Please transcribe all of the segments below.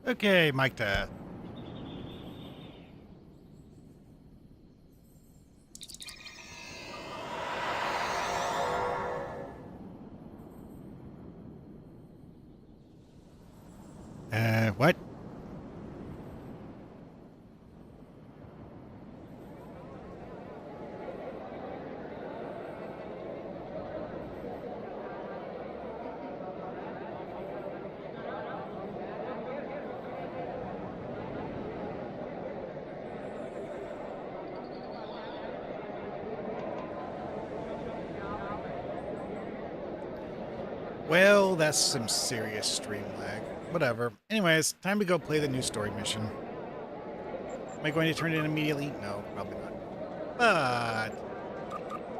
Okay, mic test. What? Well, that's some serious stream lag. Whatever. Anyways, time to go play the new story mission. Am I going to turn it in immediately? No, probably not. But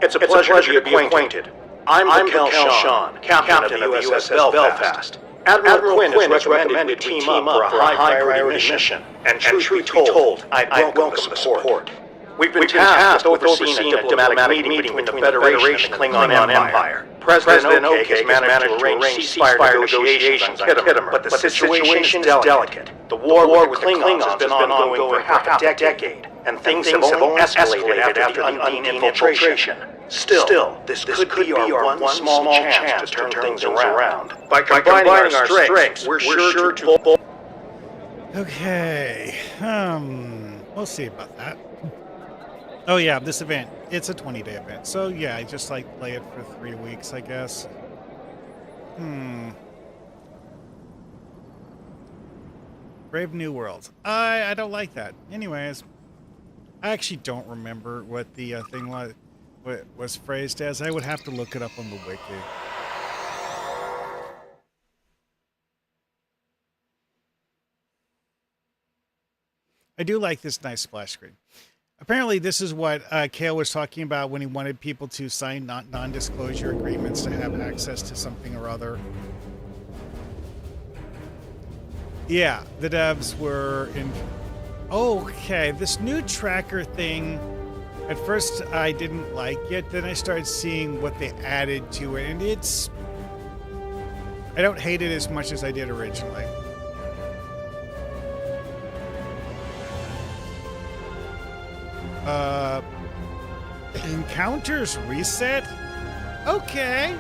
It's a pleasure to be acquainted. I'm Raquel Shawn, captain of the USS Belfast. Admiral Quinn has recommended we team up for a high-priority mission, and truth be told, I'd welcome the support. We've been tasked with overseeing a diplomatic meeting between the Federation and the Klingon Empire. President Oak has managed to arrange ceasefire negotiations on Kittimer, but the situation is delicate. The war with the Klingons has been ongoing for half a decade, and things have only escalated after the Undine infiltration. Still, this could be our one small chance to turn things around. By combining our strengths, we're sure to... okay. We'll see about that. Oh yeah, this event. It's a 20-day event. So yeah, I just like play it for 3 weeks, I guess. Brave New World. I don't like that. Anyways, I actually don't remember what the thing was phrased as. I would have to look it up on the wiki. I do like this nice splash screen. Apparently, this is what Kale was talking about when he wanted people to sign non-disclosure agreements to have access to something or other. Yeah, the devs were in... Okay, this new tracker thing, at first I didn't like it, then I started seeing what they added to it, and it's... I don't hate it as much as I did originally. Encounters reset? Okay.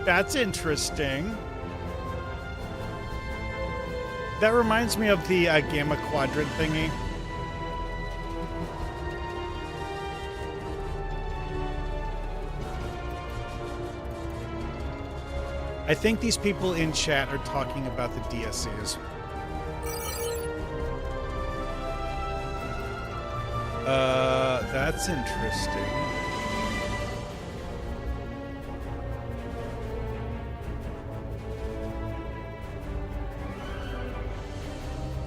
That's interesting. That reminds me of the Gamma Quadrant thingy. I think these people in chat are talking about the DSCs. That's interesting.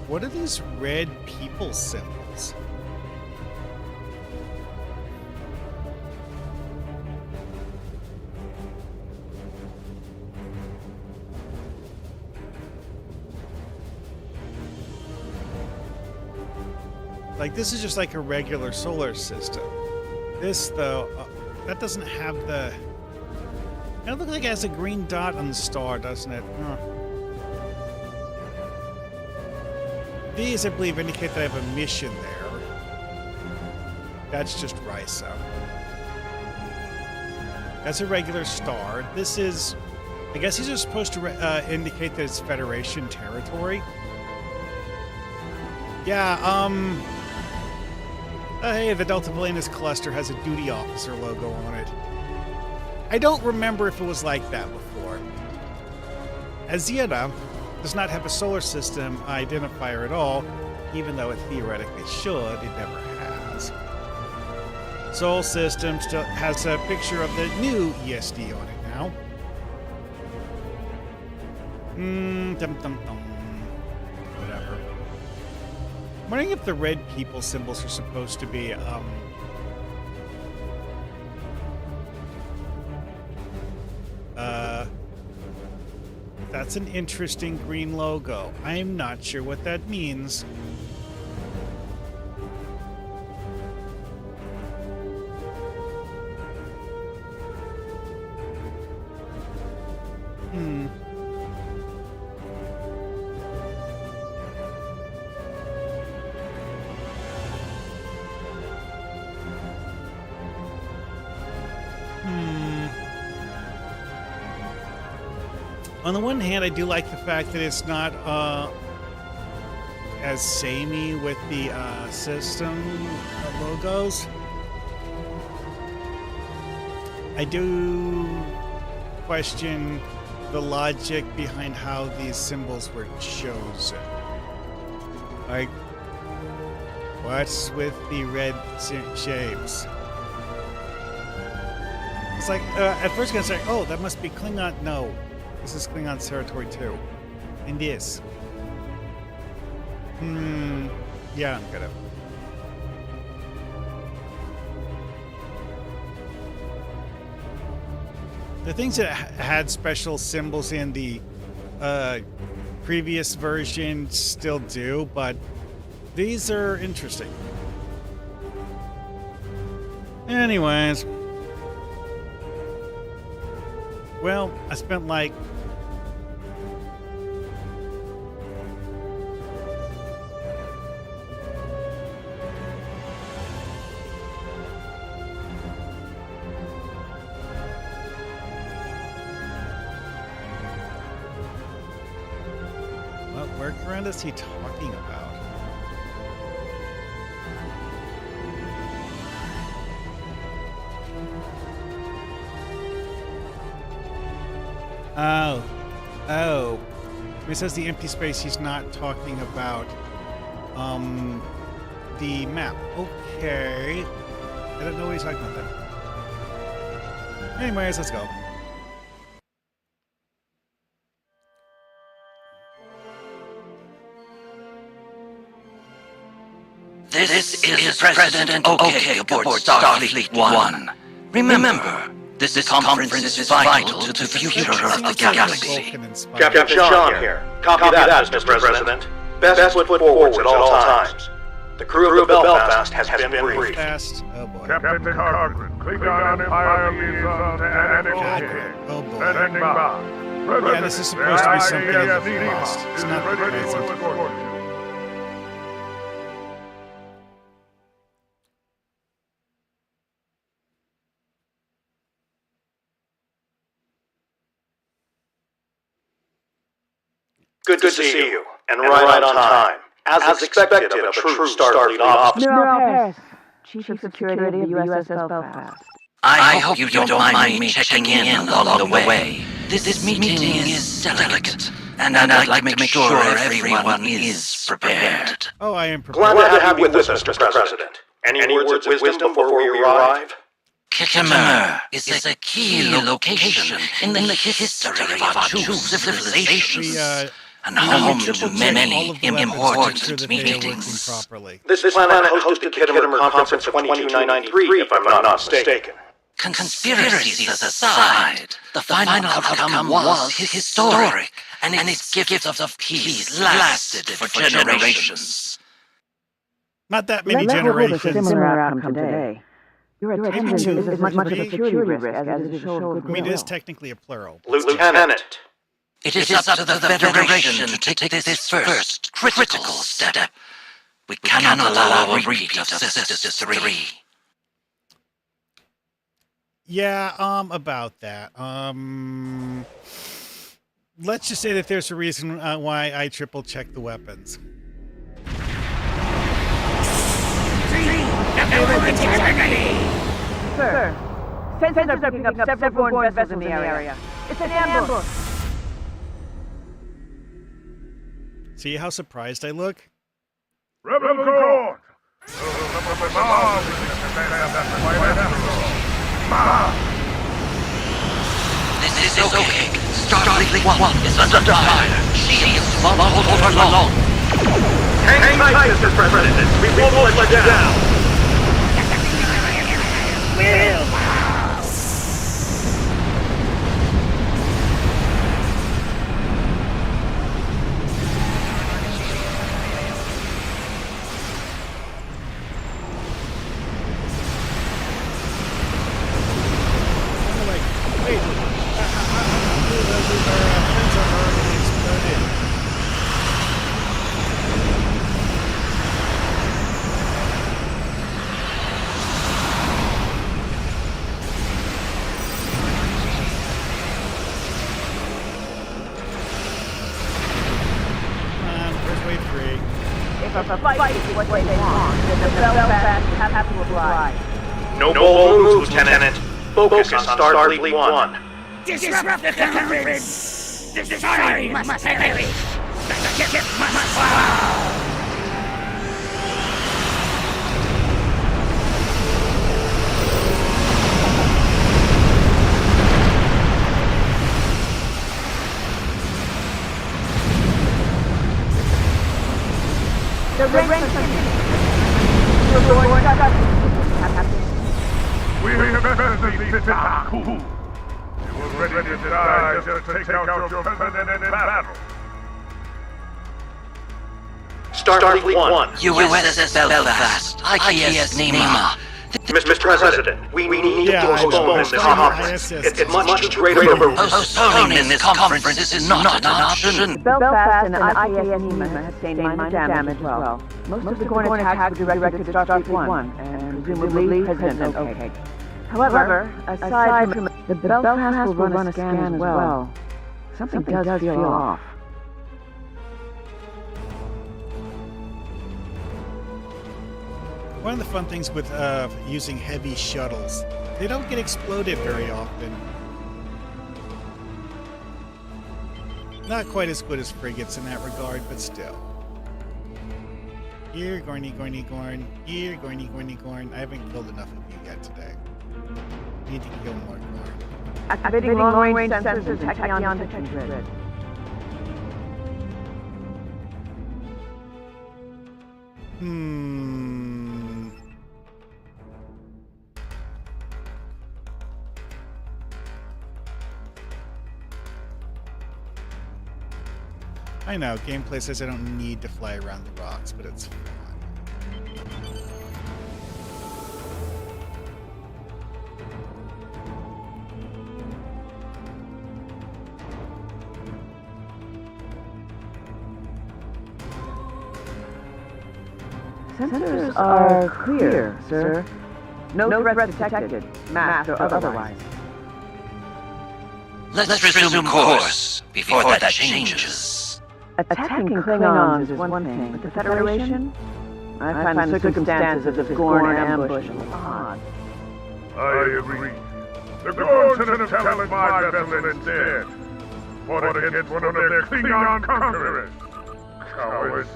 What are these red people symbols? Like, this is just like a regular solar system. This, though, that doesn't have the... It looks like it has a green dot on the star, doesn't it? Huh. These, I believe, indicate that I have a mission there. That's just Risa. That's a regular star. This is... I guess these are supposed to indicate that it's Federation territory. Yeah, hey, the Delta Valenus cluster has a duty officer logo on it. I don't remember if it was like that before. Aziada does not have a solar system identifier at all, even though it theoretically should. It never has. Sol system still has a picture of the new ESD on it now. Whatever. I'm wondering if the red people symbols are supposed to be, that's an interesting green logo. I'm not sure what that means. On the one hand, I do like the fact that it's not as samey with the system logos. I do question the logic behind how these symbols were chosen. Like, what's with the red shapes? It's like, at first I was like, oh, that must be Klingon. No, this is Klingon territory too. And this. Yeah, I'm gonna. The things that had special symbols in the previous version still do, but these are interesting. Anyways. Well, I spent like what workaround is he talking about? Oh. When it says the empty space, he's not talking about the map. Okay. I don't know what he's talking about then. Anyways, let's go. This is President OK aboard Starfleet 1. Remember, this conference is vital to the future of the galaxy. Captain Sean here. Copy that, Mr. President. Best foot forwards at all times. The crew of the Belfast has been briefed. Oh boy. Captain Cargren, Klingon Empire liaison to NXK. Oh boy. Standing by. Yeah, this is supposed to be something of the past. It's not the present. Good to see you, and right on time. As expected of a true Starfleet officer. Neural Paris, Chief of Security of the USS Belfast. I hope you don't mind me checking in along the way. This meeting is delicate, and I'd like to make sure everyone is prepared. Oh, I am prepared. Glad to have you with us, Mr. President. Any words of wisdom before we arrive? Kittimer is a key location in the history of our two civilizations. And home to many important meetings. This planet hosted the Kittimer Conference of 2293, if I'm not mistaken. Conspiracies aside, the final outcome was historic, and its gifts of peace lasted for generations. Not that many Let's hold a generations. similar outcome today. Your attendance is as much of a security risk as it is a show of I mean, goodwill. it is technically a plural. Lieutenant. It is up to the Federation to take this first critical step. We cannot allow a repeat of Sisters 3. Yeah, about that. Let's just say that there's a reason why I triple check the weapons. Sir, sensors are picking up several foreign vessels in the area. It's an ambush. See how surprised I look? Rebel Court! This is okay. Starfleet 1 is under fire. Shields won't hold for long. Hang tight, Mr. President. We won't let you down. a fight is what they want, then the Belfast have to oblige. No bold moves, Lieutenant. Focus on Starfleet 1. Disrupt the conference! The story must perish! The ship must fall! The ranks are You're going to We have bested the Taku. You were ready to die just to take out your permanent battle. Starfleet 1. USS Belfast. IKS Nema. Mr. President, we need to postpone this conference. It's much too great a risk. Postponing this conference is not an option. Belfast and IKS Nema have sustained minor damage as well. Most of the Gorn attacks were directed at Starfleet 1, and presumably President OK. However, aside from the Belfast will run a scan as well. Something does feel off. One of the fun things with using heavy shuttles, they don't get exploded very often. Not quite as good as frigates in that regard, but still. Here, Gorny, Gorny, Gorn. Here, Gorny, Gorny, Gorn. I haven't killed enough of you yet today. Need to kill more Gorn. Activating long-range sensors and tachyon detection grid. I know, gameplay says I don't need to fly around the rocks, but it's fun. Sensors are clear, sir. No threats detected, masked or otherwise. Let's resume course before that changes. Attacking Klingons is one thing, but the Federation? I find the circumstances of this Gorn ambush odd. I agree. The Gorn should have challenged my vessel instead. Fought against one of their Klingon conquerors. Cowards.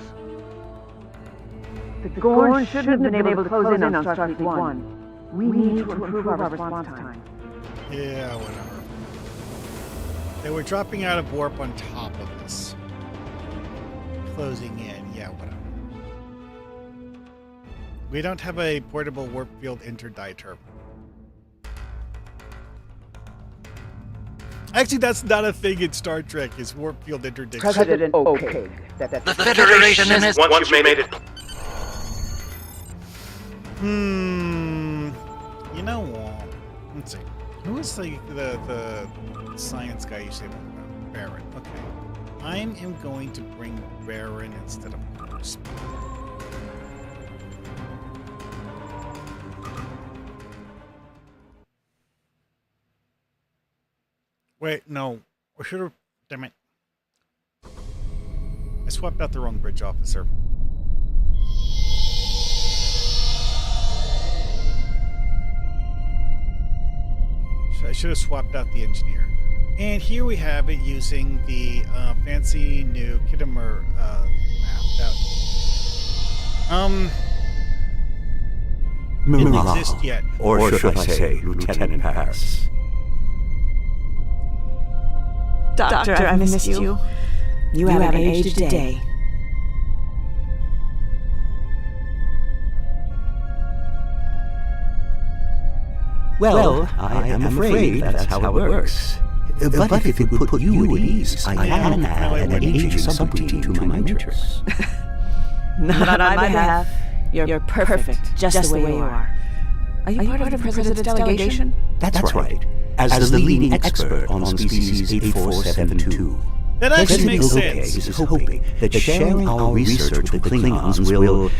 The Gorn shouldn't have been able to close in on Starfleet 1. We need to improve our response time. Yeah, whatever. They were dropping out of warp on top of us. Closing in, yeah, whatever. We don't have a portable warp field interditer. Actually, that's not a thing in Star Trek, is warp field interdiction. President OK. The Federation is... Once you've made it... You know what? Let's see. Who is the science guy you say about? Baron. Okay. I am going to bring Baron instead of Bruce. Wait, no. I should have... Damn it. I swapped out the wrong bridge officer. I should have swapped out the engineer. And here we have it using the fancy new Kittimer map. Didn't exist yet. Or should I say, Lieutenant Paris? Doctor, I've missed you. You haven't aged a day. Well, I am afraid that's how it works. But if it would put you at ease, I can add an aging subroutine to my matrix. Not on my behalf. You're perfect, just the way you are. Are you part of the President's delegation? That's right. As the leading expert on species 8472. That actually President makes Lopez sense. is hoping that sharing our research with the Klingons will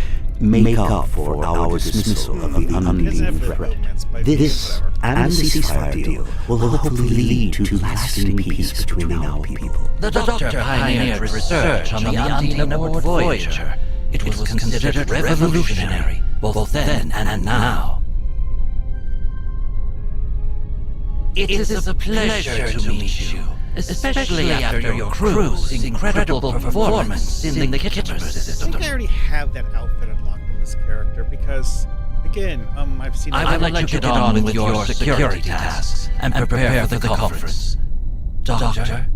make up for our dismissal of the unleading threat. This and the ceasefire deal will hopefully lead to lasting peace between our people. The Doctor pioneered research on the Undine aboard Voyager. It was considered revolutionary, both then and now. It is a pleasure to meet you, especially after your crew's incredible performance in the Kitter I system. think I already have that outfit unlocked on this character because, again, I've seen. I would like to get on with your security tasks and prepare for the conference. Doctor?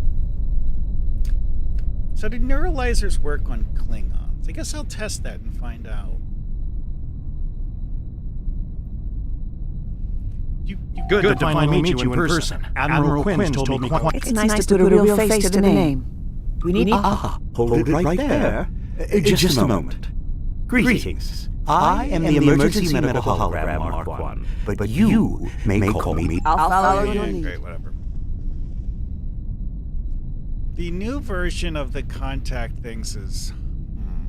So do neuralizers work on Klingons? I guess I'll test that and find out. Good to finally meet you in person. Admiral Quinn's told me quite... It's nice to put a real face to the name. We need... Hold it right there. Just a moment. Greetings. I am the emergency medical hologram Mark 1, but you may call me... I'll follow Yeah, your lead. great, whatever. The new version of the contact things is...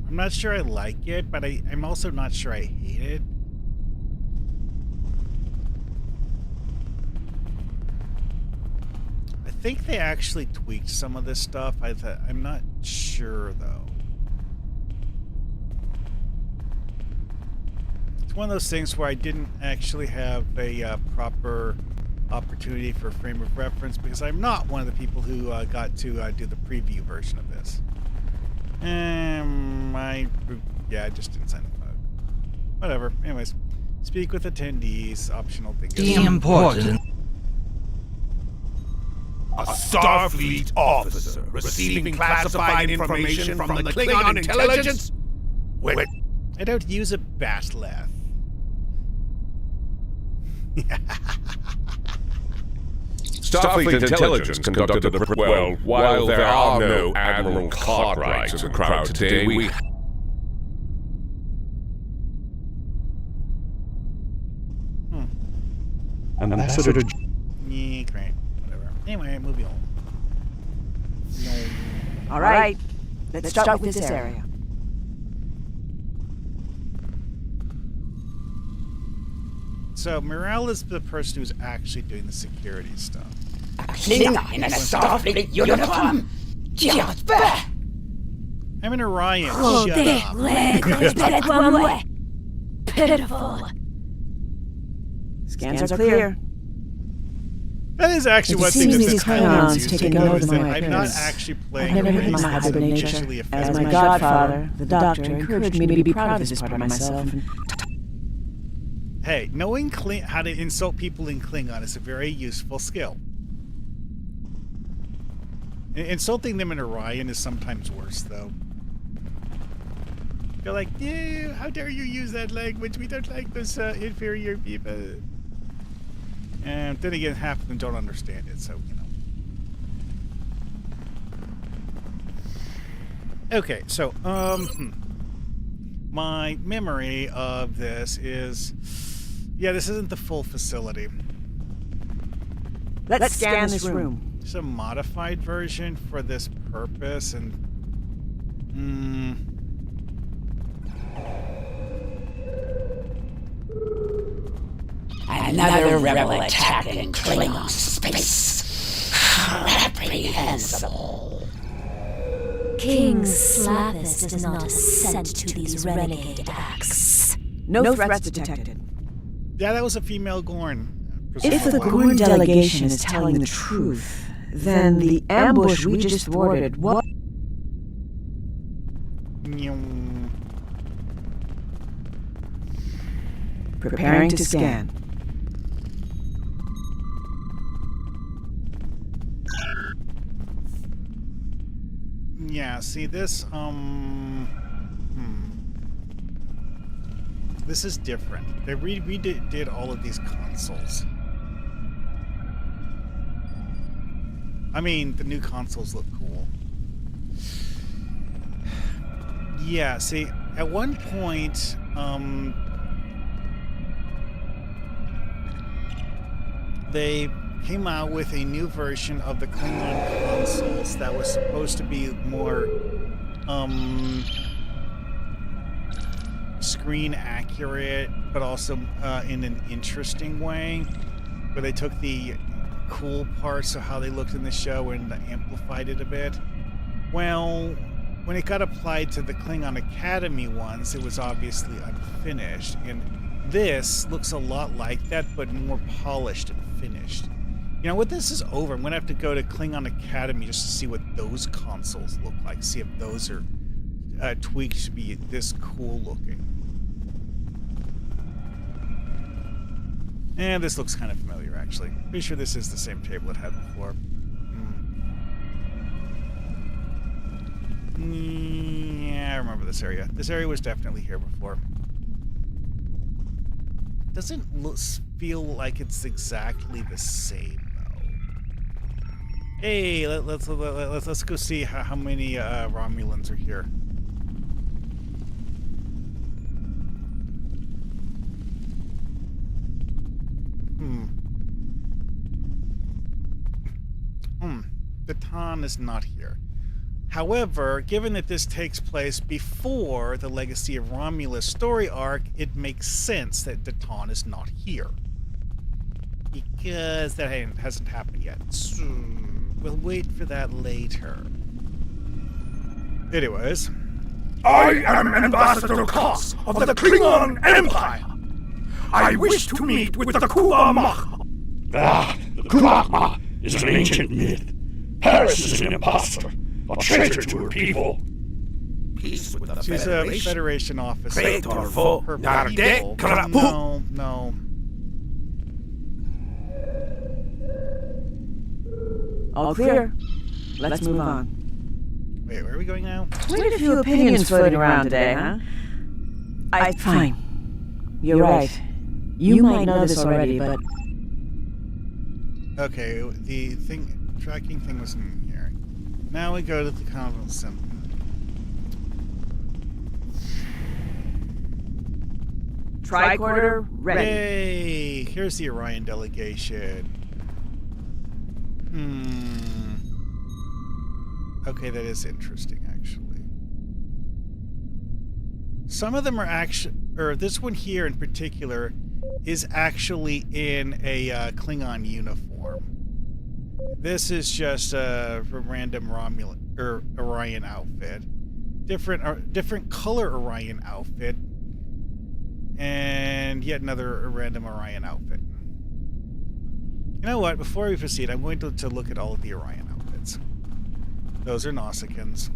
I'm not sure I like it, but I'm also not sure I hate it. I think they actually tweaked some of this stuff. I'm not sure, though. It's one of those things where I didn't actually have a proper opportunity for frame of reference because I'm not one of the people who got to do the preview version of this. I just didn't sign the bug. Whatever. Anyways, speak with attendees. Optional thing. The important... A Starfleet officer receiving classified information from the Klingon intelligence? Wait, I don't use a batleth. Starfleet intelligence conducted a... Well, while there are no Admiral Cartwrights in the crowd today, we... Ambassador... Yeah, great. Whatever. Anyway, moving on. All right. Let's start with this area. So, Morale is the person who's actually doing the security stuff. Klingon in a Starfleet uniform? Just bad! I'm an Orion. Oh, Shut they up. Pitiful. Scans are clear. That is actually It one thing seems that's these Klingons Klingons used taking to note do of is that my I'm not appearance. actually I've playing never a hidden race my that's hybrid nature. initially As offensive. my godfather, the doctor, encouraged me to be proud of this part of myself. Hey, knowing how to insult people in Klingon is a very useful skill. Insulting them in Orion is sometimes worse, though. They're like, yeah, how dare you use that language? We don't like those inferior people. And then again, half of them don't understand it, so, you know. Okay, so, my memory of this is... Yeah, this isn't the full facility. Let's scan this room. It's a modified version for this purpose, and... Another rebel attack in Klingon space. Reprehensible. King Slathis does not assent to these renegade acts. No threats detected. Yeah, that was a female Gorn. If the Gorn delegation is telling the truth, then the ambush we just thwarted was... Preparing to scan. Yeah, see this, This is different. They redid all of these consoles. I mean, the new consoles look cool. Yeah, see, at one point, they came out with a new version of the Klingon consoles that was supposed to be more, screen accurate, but also in an interesting way, where they took the cool parts of how they looked in the show and amplified it a bit. Well, when it got applied to the Klingon Academy ones, it was obviously unfinished. And this looks a lot like that, but more polished and finished. You know what? This is over. I'm going to have to go to Klingon Academy just to see what those consoles look like. See if those are tweaked to be this cool looking. And this looks kind of familiar, actually. Pretty sure this is the same table it had before. Yeah, I remember this area. This area was definitely here before. Doesn't feel like it's exactly the same, though. Hey, let's go see how many Romulans are here. Baton is not here. However, given that this takes place before the Legacy of Romulus story arc, it makes sense that Daton is not here. Because that hasn't happened yet. So we'll wait for that later. Anyways. I am Ambassador Koss of the Klingon Empire. I wish to meet with the Kuamach. The Kuamach is an ancient myth. Paris is an imposter. A traitor to her people. Peace with the She's Federation. a Federation officer. Her people. No. All clear. Let's move on. Wait, where are we going now? Quite a few opinions floating around today, huh? Fine. You're right. You might know this already, but... Okay, the tracking thing was in here. Now we go to the Convent Center. Tricorder ready. Yay! Here's the Orion delegation. Okay, that is interesting, actually. Some of them are actually... Or this one here in particular is actually in a Klingon uniform. This is just a random Romulan or Orion outfit. Different color Orion outfit. And yet another random Orion outfit. You know what? Before we proceed, I'm going to look at all of the Orion outfits. Those are Nausicaans.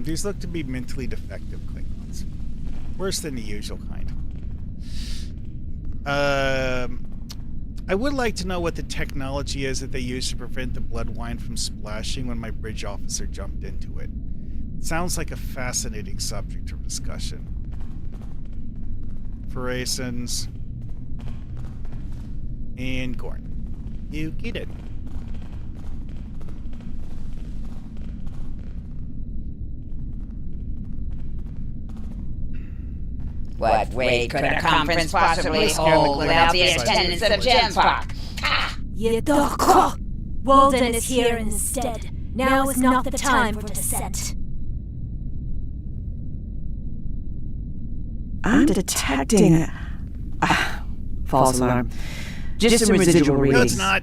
These look to be mentally defective Klingons. Worse than the usual kind. I would like to know what the technology is that they use to prevent the blood wine from splashing when my bridge officer jumped into it. Sounds like a fascinating subject of discussion. Pharasans. And Gorn. You get it. What weight could a conference possibly hold without the attendance of Gemspark? Yedoko! Walden is here instead. Now is not the time for dissent. I'm detecting false alarm. Just some residual readings. No, it's not.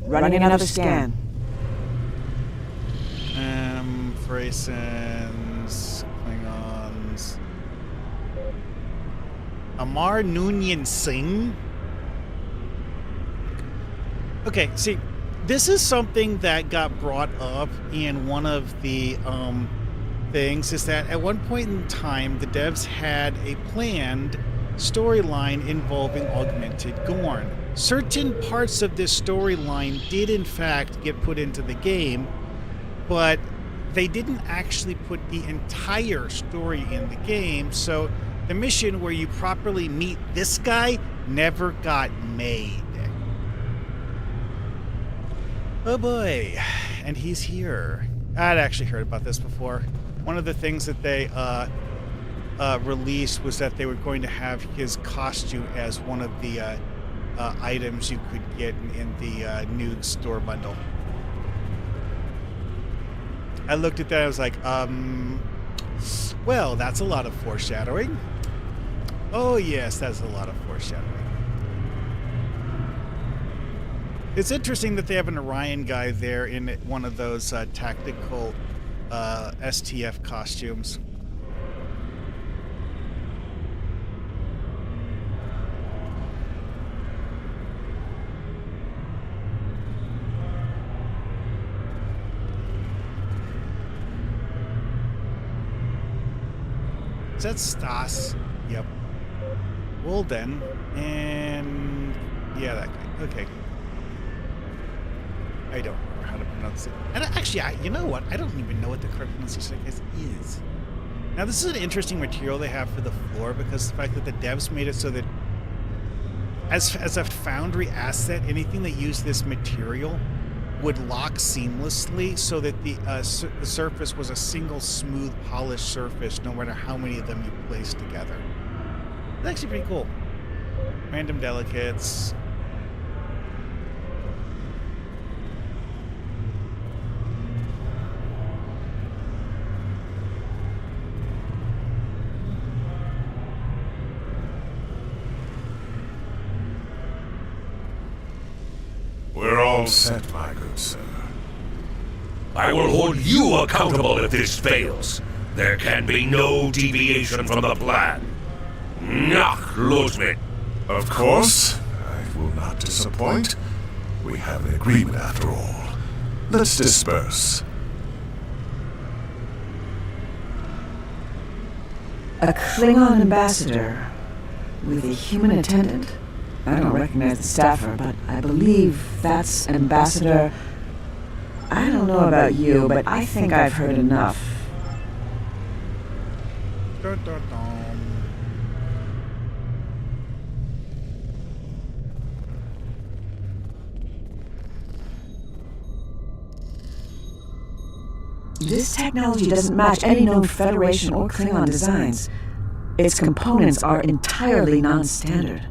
Running another scan. Phrasans, Klingons. Amar Noonien Singh? Okay, see, this is something that got brought up in one of the things, is that at one point in time, the devs had a planned storyline involving augmented Gorn. Certain parts of this storyline did in fact get put into the game, but they didn't actually put the entire story in the game, so the mission where you properly meet this guy never got made. Oh boy, and he's here. I'd actually heard about this before. One of the things that they released was that they were going to have his costume as one of the items you could get in the new store bundle. I looked at that, I was like, well, that's a lot of foreshadowing. Oh, yes, that's a lot of foreshadowing. It's interesting that they have an Orion guy there in one of those tactical STF costumes. Is that Stas? Yep. Wolden. And... yeah, that guy. Okay. I don't remember how to pronounce it. And actually, you know what? I don't even know what the correct pronunciation is. Now, this is an interesting material they have for the floor because the fact that the devs made it so that as a Foundry asset, anything that used this material would lock seamlessly so that the surface was a single smooth polished surface no matter how many of them you placed together. It's actually pretty cool. Random delicates. We're all set, my good sir. I will hold you accountable if this fails. There can be no deviation from the plan. Nach, Losmit. Of course. I will not disappoint. We have an agreement after all. Let's disperse. A Klingon ambassador with a human attendant? I don't recognize the staffer, but I believe that's Ambassador... I don't know about you, but I think I've heard enough. Dun, dun, dun. This technology doesn't match any known Federation or Klingon designs. Its components are entirely non-standard.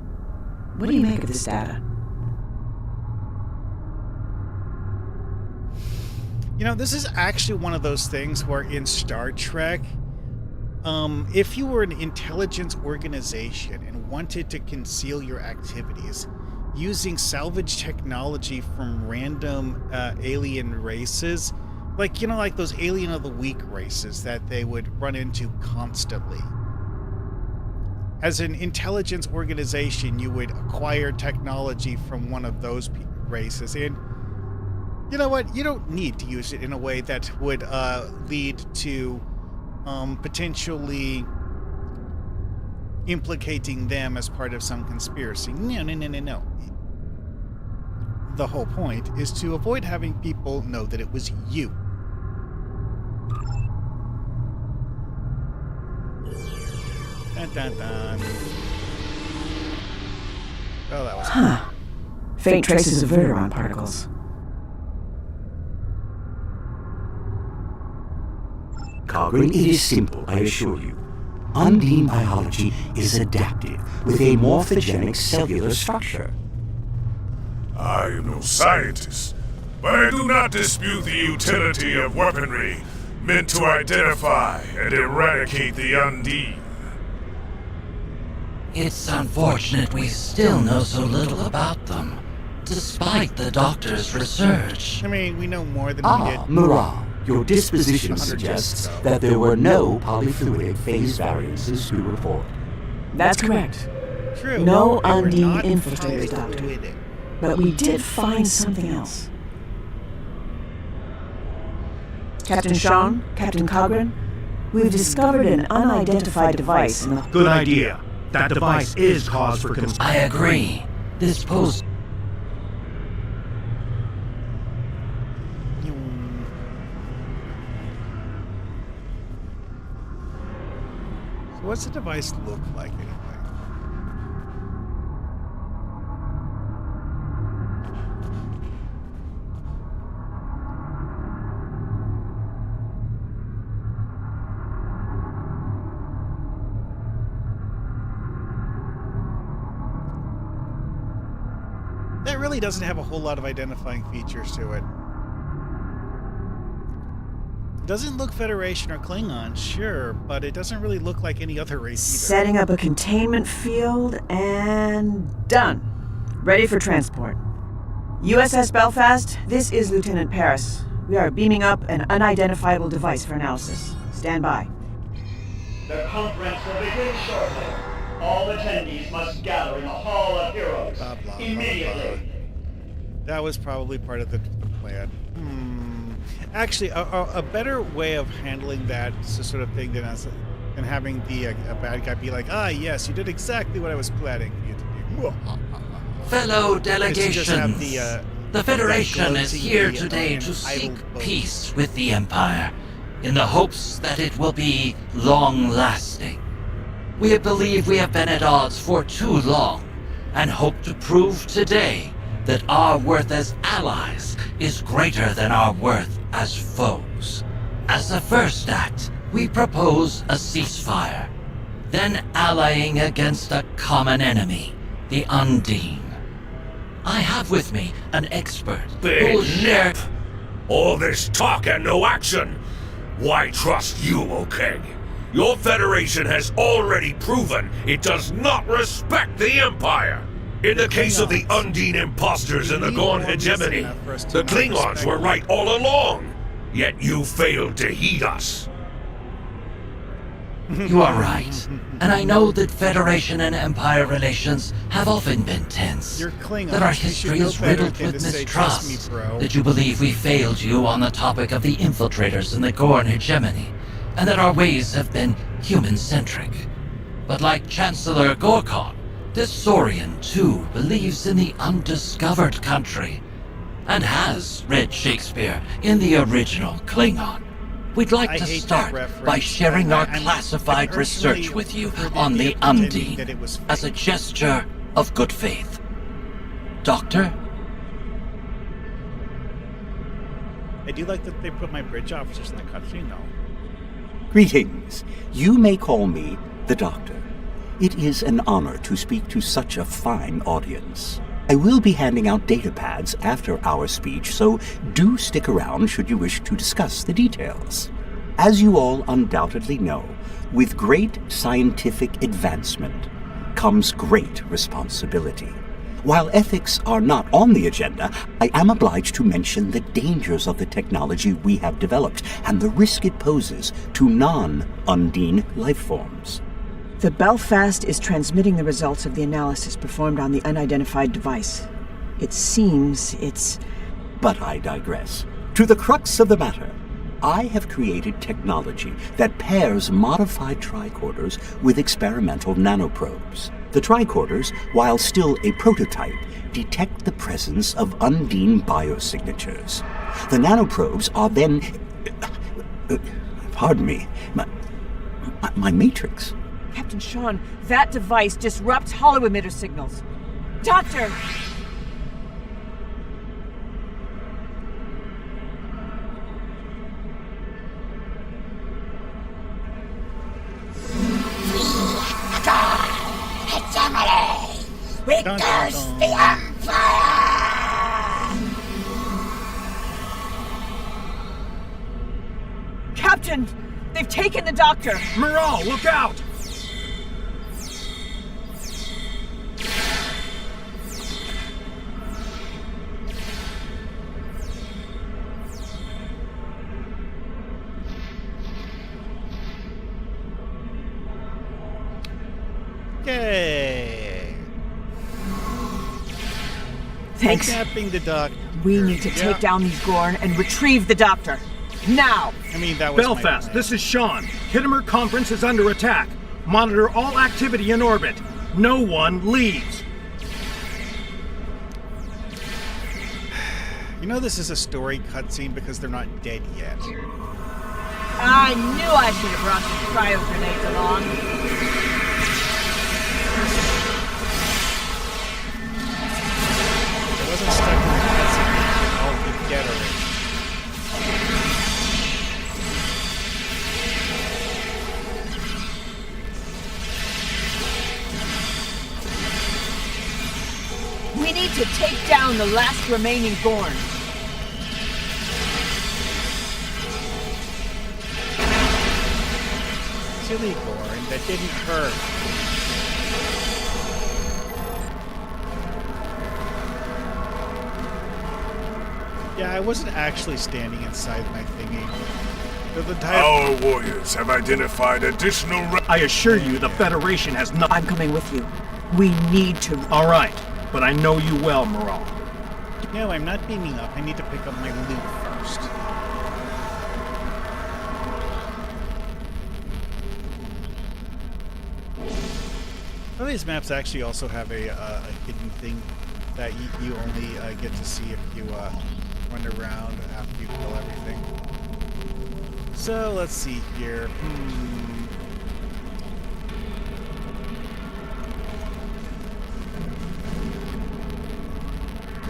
What do you make of this data? You know, this is actually one of those things where in Star Trek, if you were an intelligence organization and wanted to conceal your activities using salvage technology from random alien races, like, you know, like those Alien of the Week races that they would run into constantly. As an intelligence organization, you would acquire technology from one of those races. And you know what? You don't need to use it in a way that would lead to potentially implicating them as part of some conspiracy. No. The whole point is to avoid having people know that it was you. Dun, dun, dun. Oh, that was... Huh. Faint traces of Verteron particles. Cargrim, it is simple, I assure you. Undine biology is adaptive, with a morphogenic cellular structure. I am no scientist, but I do not dispute the utility of weaponry meant to identify and eradicate the Undine. It's unfortunate we still know so little about them, despite the doctor's research. I mean, we know more than we did. Morale. Your disposition suggests that there were no polyfluidic phase variances to report. That's correct. True. No They were Undine not infiltrators, Doctor. polyfluidic. But we did find something else. Captain Sean, Captain Cogran, we've discovered an unidentified device in the... Good idea. That device is cause for concern. I agree. This poses So what's the device look like anyway? That really doesn't have a whole lot of identifying features to it. Doesn't look Federation or Klingon, sure, but it doesn't really look like any other race either. Setting up a containment field, and done. Ready for transport. USS Belfast, this is Lieutenant Paris. We are beaming up an unidentifiable device for analysis. Stand by. The conference will begin shortly. All attendees must gather in the Hall of Heroes immediately. That was probably part of the plan. Actually, a better way of handling that sort of thing than having a bad guy be like, yes, you did exactly what I was planning for you to do. Fellow delegations, the Federation is here gloating today to idle seek boast. peace with the Empire, in the hopes that it will be long-lasting. We believe we have been at odds for too long, and hope to prove today that our worth as allies is greater than our worth as foes. As the first act, we propose a ceasefire, then allying against a common enemy, the Undine. I have with me an expert who will share... All this talk and no action! Why trust you, okay? Your Federation has already proven it does not respect the Empire! In the case of the Undine imposters in the Gorn hegemony, the Klingons were right all along, yet you failed to heed us. You are right, and I know that Federation and Empire relations have often been tense. You're Klingons. That our You should history know is better riddled than with to say, "Trust mistrust. me, bro." That you believe we failed you on the topic of the infiltrators in the Gorn hegemony, and that our ways have been human-centric. But like Chancellor Gorkon, this Saurian too believes in the undiscovered country, and has read Shakespeare in the original Klingon. We'd like I to hate that start reference. by sharing our I classified personally research with you prefer on the pretending that Undine it was as a gesture of good faith. Doctor? I do like that they put my bridge officers in the cutscene, though. Greetings. You may call me the Doctor. It is an honor to speak to such a fine audience. I will be handing out data pads after our speech, so do stick around should you wish to discuss the details. As you all undoubtedly know, with great scientific advancement comes great responsibility. While ethics are not on the agenda, I am obliged to mention the dangers of the technology we have developed and the risk it poses to non-Undine life forms. The Belfast is transmitting the results of the analysis performed on the unidentified device. It seems it's... But I digress. To the crux of the matter, I have created technology that pairs modified tricorders with experimental nanoprobes. The tricorders, while still a prototype, detect the presence of Undine biosignatures. The nanoprobes are then... pardon me, my matrix. Captain Sean, that device disrupts holo-emitter signals. Doctor! Hegemony! We curse the Empire! Captain! They've taken the Doctor! Morale, look out! Okay. Thanks. Kidnapping the Doctor. We need to take down these Gorn and retrieve the Doctor. Now! I mean, that was Belfast, this is Sean. Khitomer Conference is under attack. Monitor all activity in orbit. No one leaves. You know this is a story cutscene because they're not dead yet. I knew I should have brought some cryo grenades along. It wasn't stuck in the cutscene. Oh, we get already. We need to take down the last remaining Gorn. chili corn that didn't hurt. Yeah, I wasn't actually standing inside my thingy. Our warriors have identified additional... I assure you, the Federation has not... I'm coming with you. We need to... All right, but I know you well, Morale. No, I'm not beaming up. I need to pick up my loot first. Some of these maps actually also have a hidden thing that you only get to see if you run around after you kill everything. So let's see here.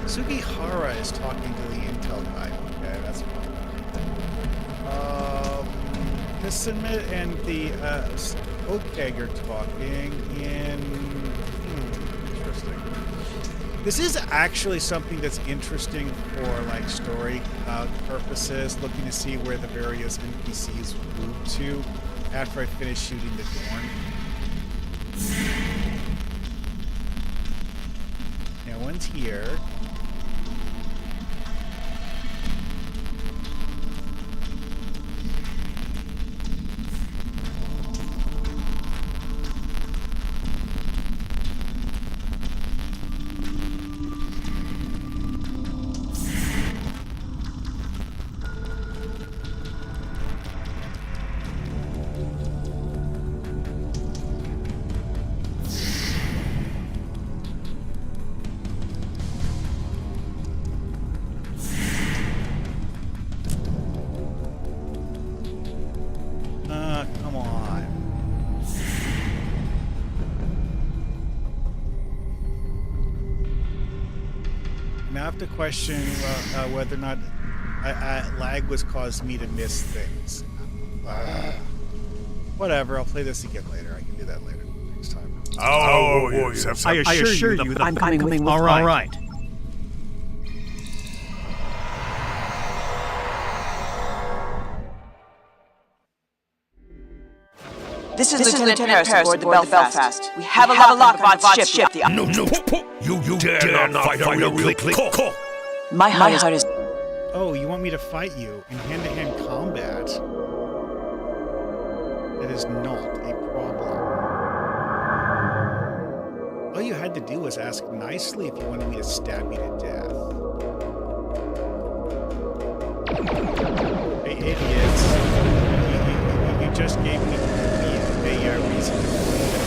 Sugihara is talking to the intel guy. Okay, that's fine. Kissimit and the Okeg are talking in... interesting. This is actually something that's interesting for like story purposes, looking to see where the various NPCs move to after I finish shooting the Dorn. Now one's here. Come on. Now I have to question whether or not lag was caused me to miss things. Whatever, I'll play this again later. I can do that later next time. Our warriors have... I assure you that I'm coming with you. All right. This is Lieutenant Harris aboard the Belfast. We have a lock on Vod's ship. No. You dare not fight a real call. My heart is... Oh, you want me to fight you in hand-to-hand combat? That is not a problem. All you had to do was ask nicely if you wanted me to stab you to death. Hey, idiots. You just gave me a reason to believe it.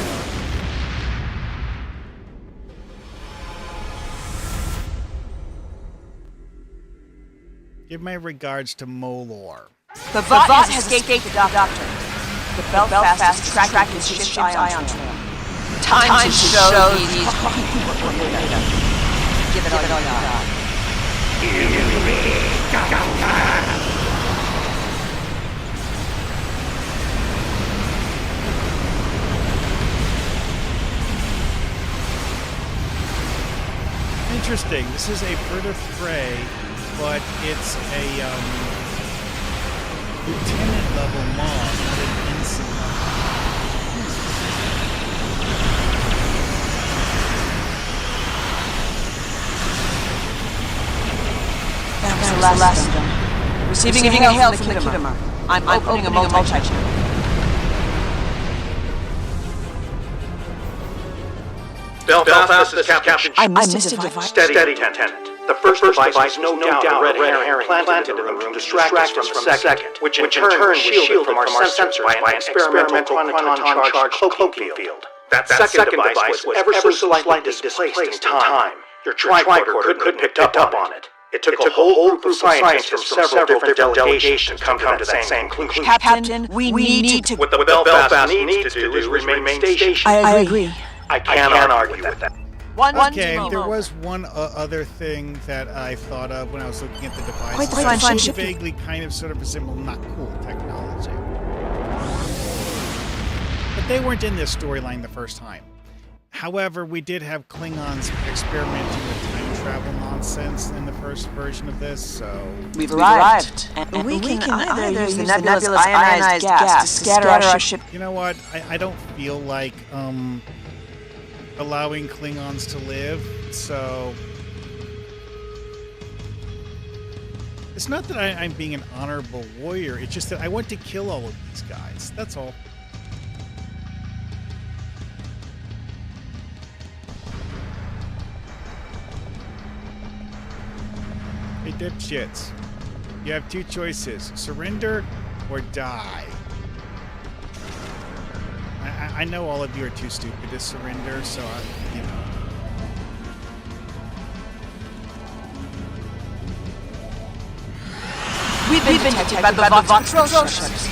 Give my regards to Molor. The Vought has escaped the doctor. The Belfast is tracking his ship's ion trail. Time to show these people. Give it all you got. Interesting. This is a bird of prey, but it's a lieutenant level mob, not an ensign level. That was the last of them. Receiving a hail from the Kittimer. I'm opening a multi-channel. Belfast, this is Captain. I missed a device. Steady, Lieutenant. The first device was no doubt a red herring planted in the room to distract us from the second, which in turn was shielded from our sensors by an experimental quantum-charged cloaking field. That second device was ever so slightly displaced in time. Your tricorder couldn't pick up on it. It took a whole group of scientists from several different delegations to come to that same conclusion. Captain, we need to... What the Belfast needs to do is remain stationary. I agree. I can't argue with that. Okay, there was one other thing that I thought of when I was looking at the device. Quite the fun ship. Vaguely kind of sort of resemble not cool technology. But they weren't in this storyline the first time. However, we did have Klingons experimenting with time travel nonsense in the first version of this, so... We've arrived, and we can either use the nebulous ionized gas to scatter our ship... You know what? I don't feel like, allowing Klingons to live, so... It's not that I'm being an honorable warrior, it's just that I want to kill all of these guys. That's all. Hey, dipshits. You have two choices. Surrender or die. I know all of you are too stupid to surrender, so you know. We've been detected by the Von Troll ships.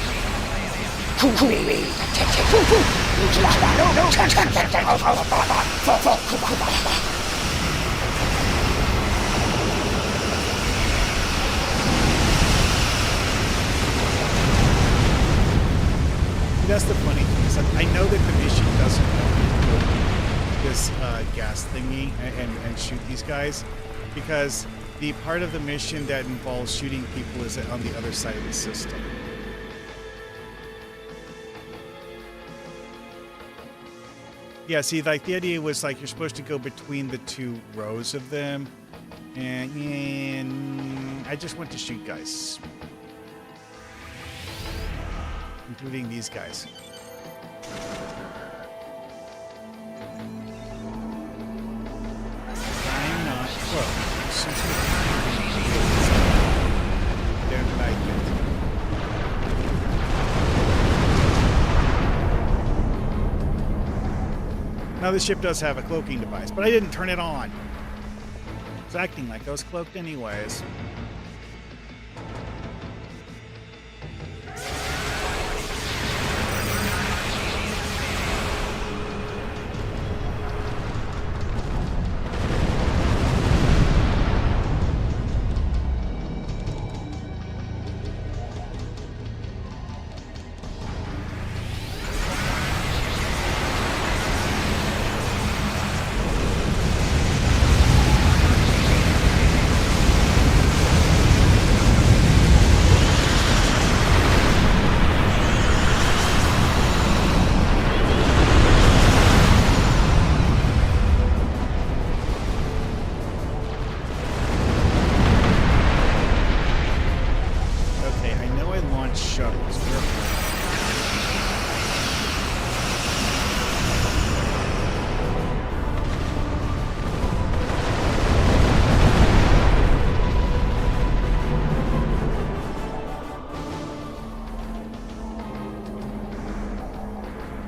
That's the funny thing is that I know that the mission doesn't want me to go this gas thingy and shoot these guys, because the part of the mission that involves shooting people is on the other side of the system. Yeah, see, like the idea was like you're supposed to go between the two rows of them, and I just want to shoot guys. Including these guys. I'm not close. Don't like it. Now the ship does have a cloaking device, but I didn't turn it on. I was acting like I was cloaked anyways.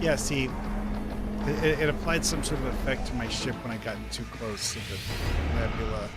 Yeah, see, it applied some sort of effect to my ship when I got too close to the nebula.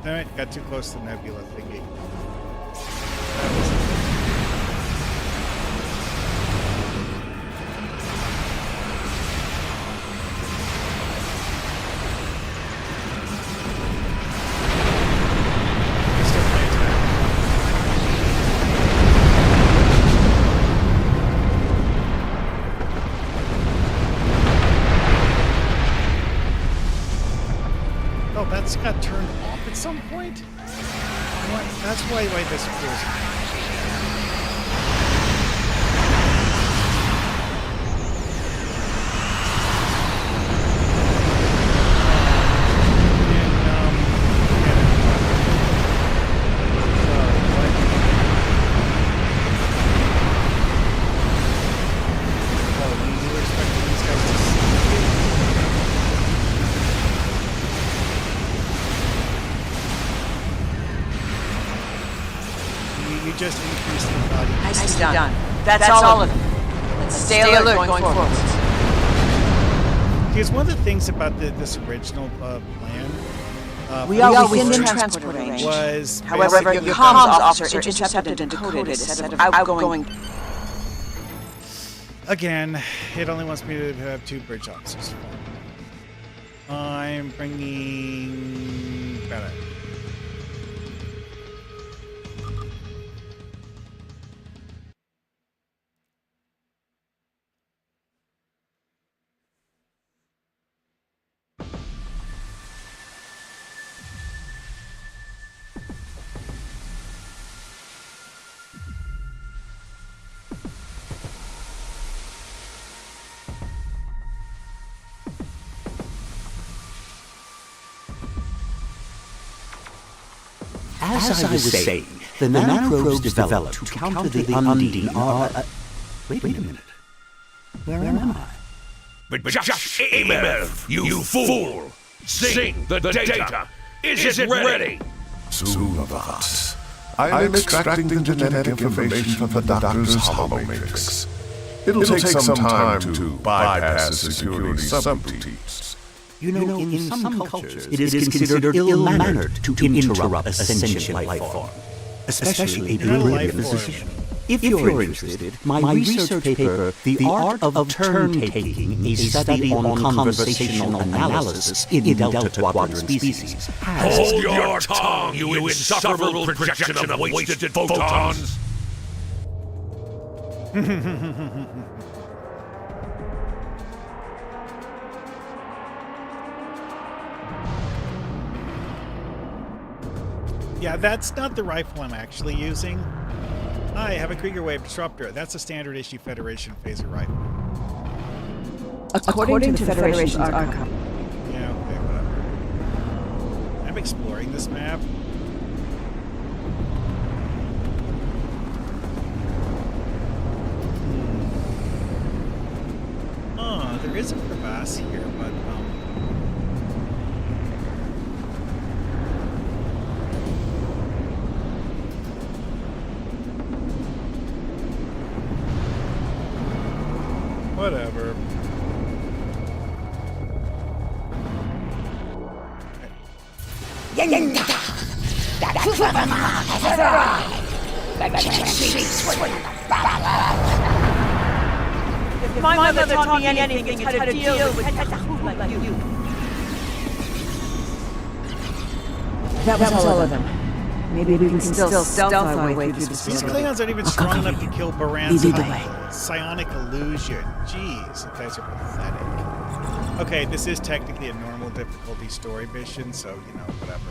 Alright, got too close to the nebula thingy. Oh, that's got turned off at some point? What? That's why this feels... we just increased the body. Nicely done. That's all of it. Let's stay alert going forward. Because one of the things about this original plan we are within transport range. Was however, your comms officer intercepted and decoded a set of outgoing. Again, it only wants me to have 2 bridge officers. I'm bringing better. As I was saying, the nanoprobes developed to counter the Undine are... Wait a minute. Where am I? But just Emerv, you fool! Sing the data! Is it ready? Sunavat. I am extracting the genetic information from the doctor's holomatrix. It'll take some time to bypass the security subroutines. You know, in some cultures, it is considered ill-mannered to interrupt a sentient life form, especially a brilliant physician. If you're interested, my research paper, The Art of Turn-Taking, a Study on Conversational Analysis in Delta Quadrant Species, has... Hold your tongue, you insufferable projection of wasted photons! Yeah, that's not the rifle I'm actually using. I have a Krieger Wave Disruptor. That's a standard issue Federation phaser rifle. According to the Federation's archive. Yeah, okay, whatever. I'm exploring this map. Oh, there is a crevasse here, but whatever. If my mother taught me anything, it's how to deal with like you. That was all of them. Maybe we can still stealth our way through this. These Klingons aren't even strong enough to kill Baran's psionic illusion. Jeez, you guys are pathetic. Okay, this is technically a normal difficulty story mission, so, you know, whatever.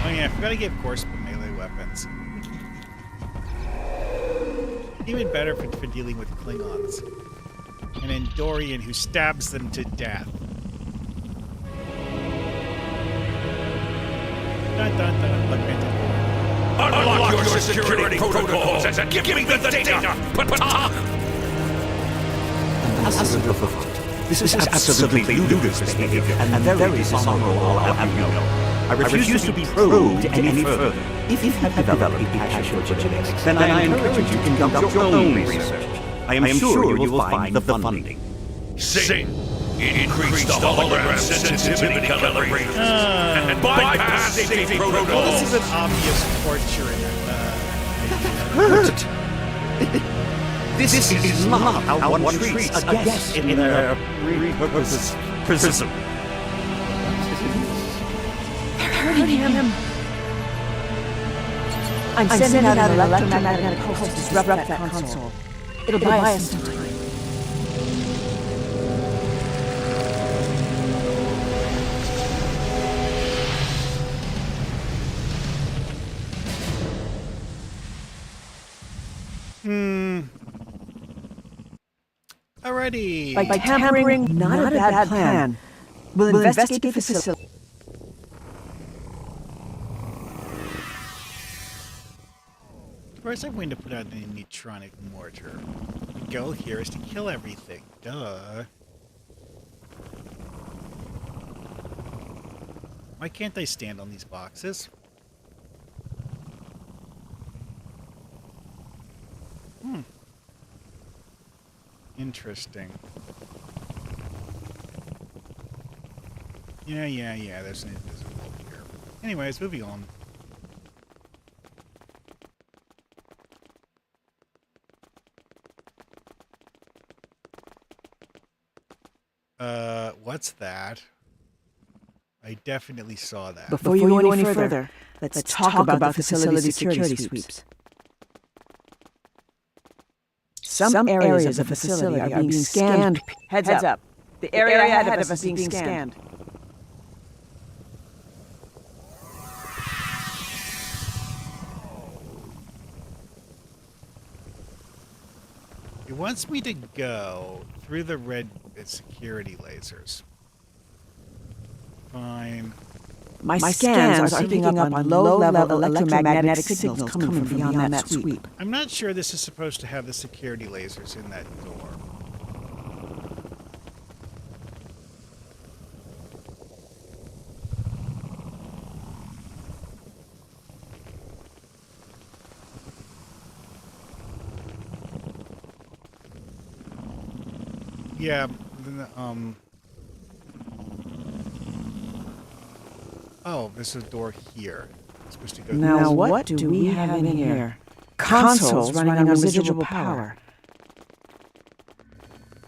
Oh yeah, I forgot to give Corpsman melee weapons. Even better for dealing with Klingons. An Andorian who stabs them to death. Dun dun dun. Look at that. Unlock your security protocols and give me the data! Ambassador of the Fort. This is absolutely ludicrous behavior, and very dishonorable, I'll have you know. I refuse to be probed any further. If you have developed a passion for genetics, then I encourage you to conduct your own research. I am sure you will find the funding. Sing! Increase the hologram sensitivity calibration and bypass safety protocols! This is an obvious torture in This is not how one treats a guest in their repurposed prison. Hurting him. I'm sending out an electromagnetic pulse to disrupt that console. It'll buy us some time. Alrighty. By tampering, not a bad plan. We'll investigate the facility. First, I'm going to put out a neutronic mortar. The goal here is to kill everything. Duh. Why can't they stand on these boxes? Interesting. Yeah, there's an invisible here. Anyways, moving on. What's that? I definitely saw that. Before you go any further, let's talk about the facility security sweeps. Some areas of the facility are being scanned. Heads up. The area ahead of us is being scanned. It wants me to go through the red security lasers. Fine. My scans are picking up on low-level electromagnetic signals coming from beyond that sweep. I'm not sure this is supposed to have the security lasers in that door. Yeah, oh, there's a door here. It's supposed to go Now, what do we have in here? Consoles running on residual power.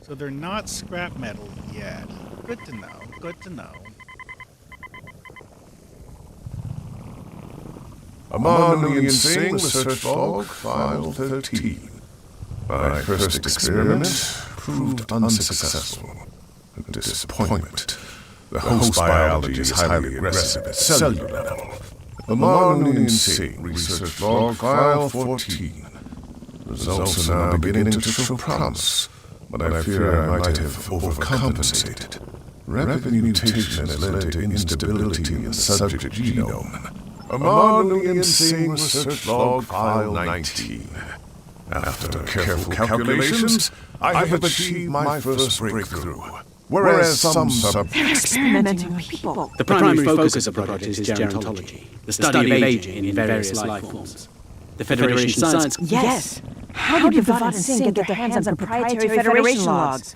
So they're not scrap metal yet. Good to know. Good to know. Aman Singh, research log, file 13. My first experiment proved unsuccessful. A disappointment. The host biology is highly aggressive at cellular level. Aman Singh, research log, file 14. Results are now beginning to show promise, but I fear I might have overcompensated. Rapid mutation has led to instability in the subject genome. Aman Singh, research log, file 19. After careful calculations, I have achieved my first breakthrough. Whereas some They're experimenting on people. The primary focus of the project is gerontology, the study of aging in various life forms. The Federation science... Yes! How did Vivat and Singh get their hands on proprietary Federation logs?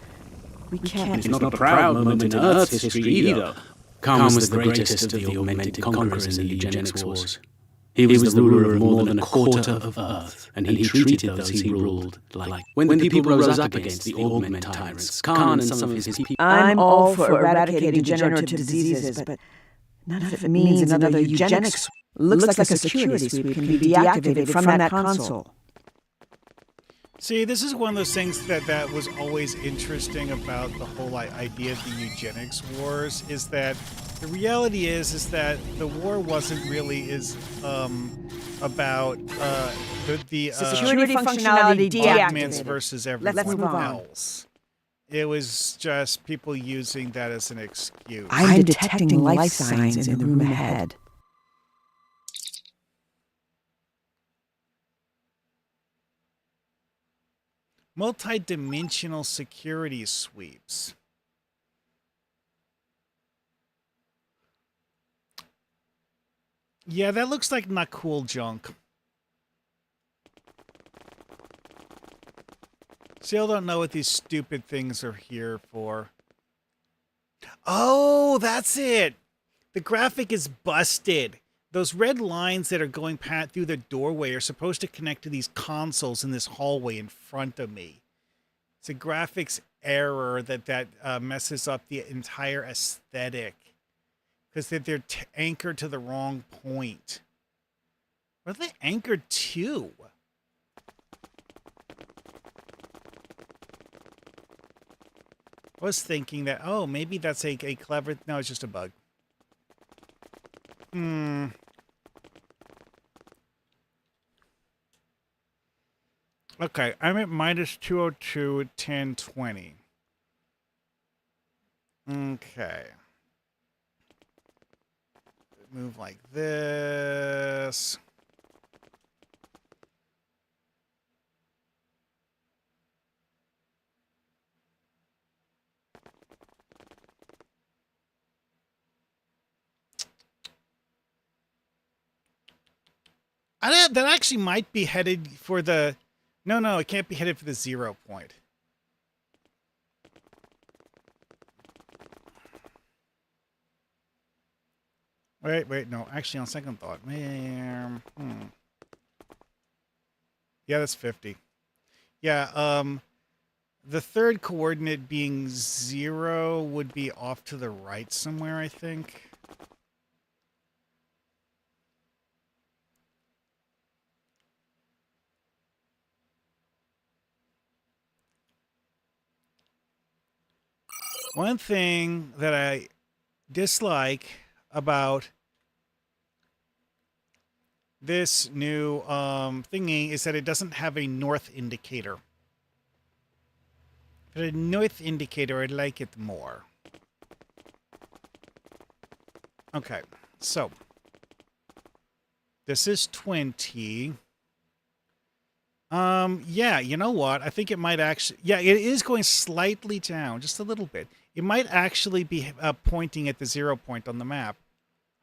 We can't... It's not a proud moment in Earth's history either. Khan was the greatest of the augmented conquerors in the eugenics wars. He was the ruler of more than a quarter of Earth, and he treated those he ruled like... When the people rose up against the augment tyrants, Khan and some of his people... I'm all for eradicating degenerative diseases, but none of it means another eugenics... Looks like a security sweep can be deactivated from that console. See, this is one of those things that was always interesting about the whole idea of the eugenics wars, is that the reality is that the war wasn't really about the security functionality augments versus Let's everyone move on. else. It was just people using that as an excuse. I'm detecting life signs in the room ahead. Multi-dimensional security sweeps. Yeah, that looks like not cool junk. Still don't know what these stupid things are here for. Oh, that's it. The graphic is busted. Those red lines that are going through the doorway are supposed to connect to these consoles in this hallway in front of me. It's a graphics error that messes up the entire aesthetic. Because they're anchored to the wrong point. What are they anchored to? I was thinking that, oh, maybe that's a clever... No, it's just a bug. Okay, I'm at minus 202 at 1020. Okay. Move like this. That actually might be headed for the... No, it can't be headed for the 0 point. Wait, no. Actually, on second thought. Yeah, that's 50. Yeah, the third coordinate being 0 would be off to the right somewhere, I think. One thing that I dislike about this new thingy is that it doesn't have a north indicator. If it had a north indicator, I'd like it more. Okay, so this is 20. Yeah, you know what? I think it might actually... Yeah, it is going slightly down, just a little bit. It might actually be pointing at the 0 point on the map.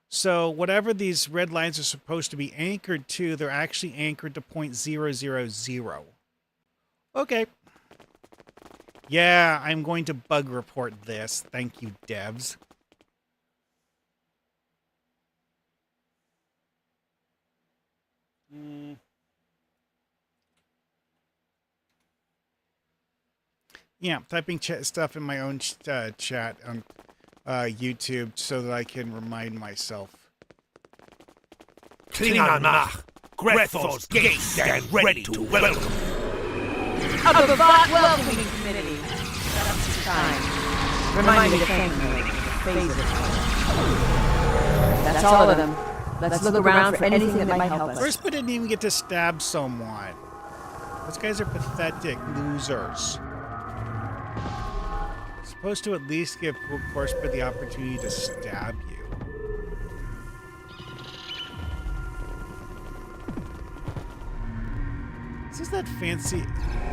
So whatever these red lines are supposed to be anchored to, they're actually anchored to point 000. Okay. Yeah, I'm going to bug report this. Thank you, devs. Yeah, typing stuff in my own chat on YouTube so that I can remind myself. Klingon nach, Grethos gate stand ready to welcome. Of the Vought Welcoming Committee. That's the time. Remind me to thank you. Phase of it. That's all of them. Let's look around for anything that might help us. First, we didn't even get to stab someone. Those guys are pathetic losers. Supposed to at least give Corspert the opportunity to stab you. This is that fancy...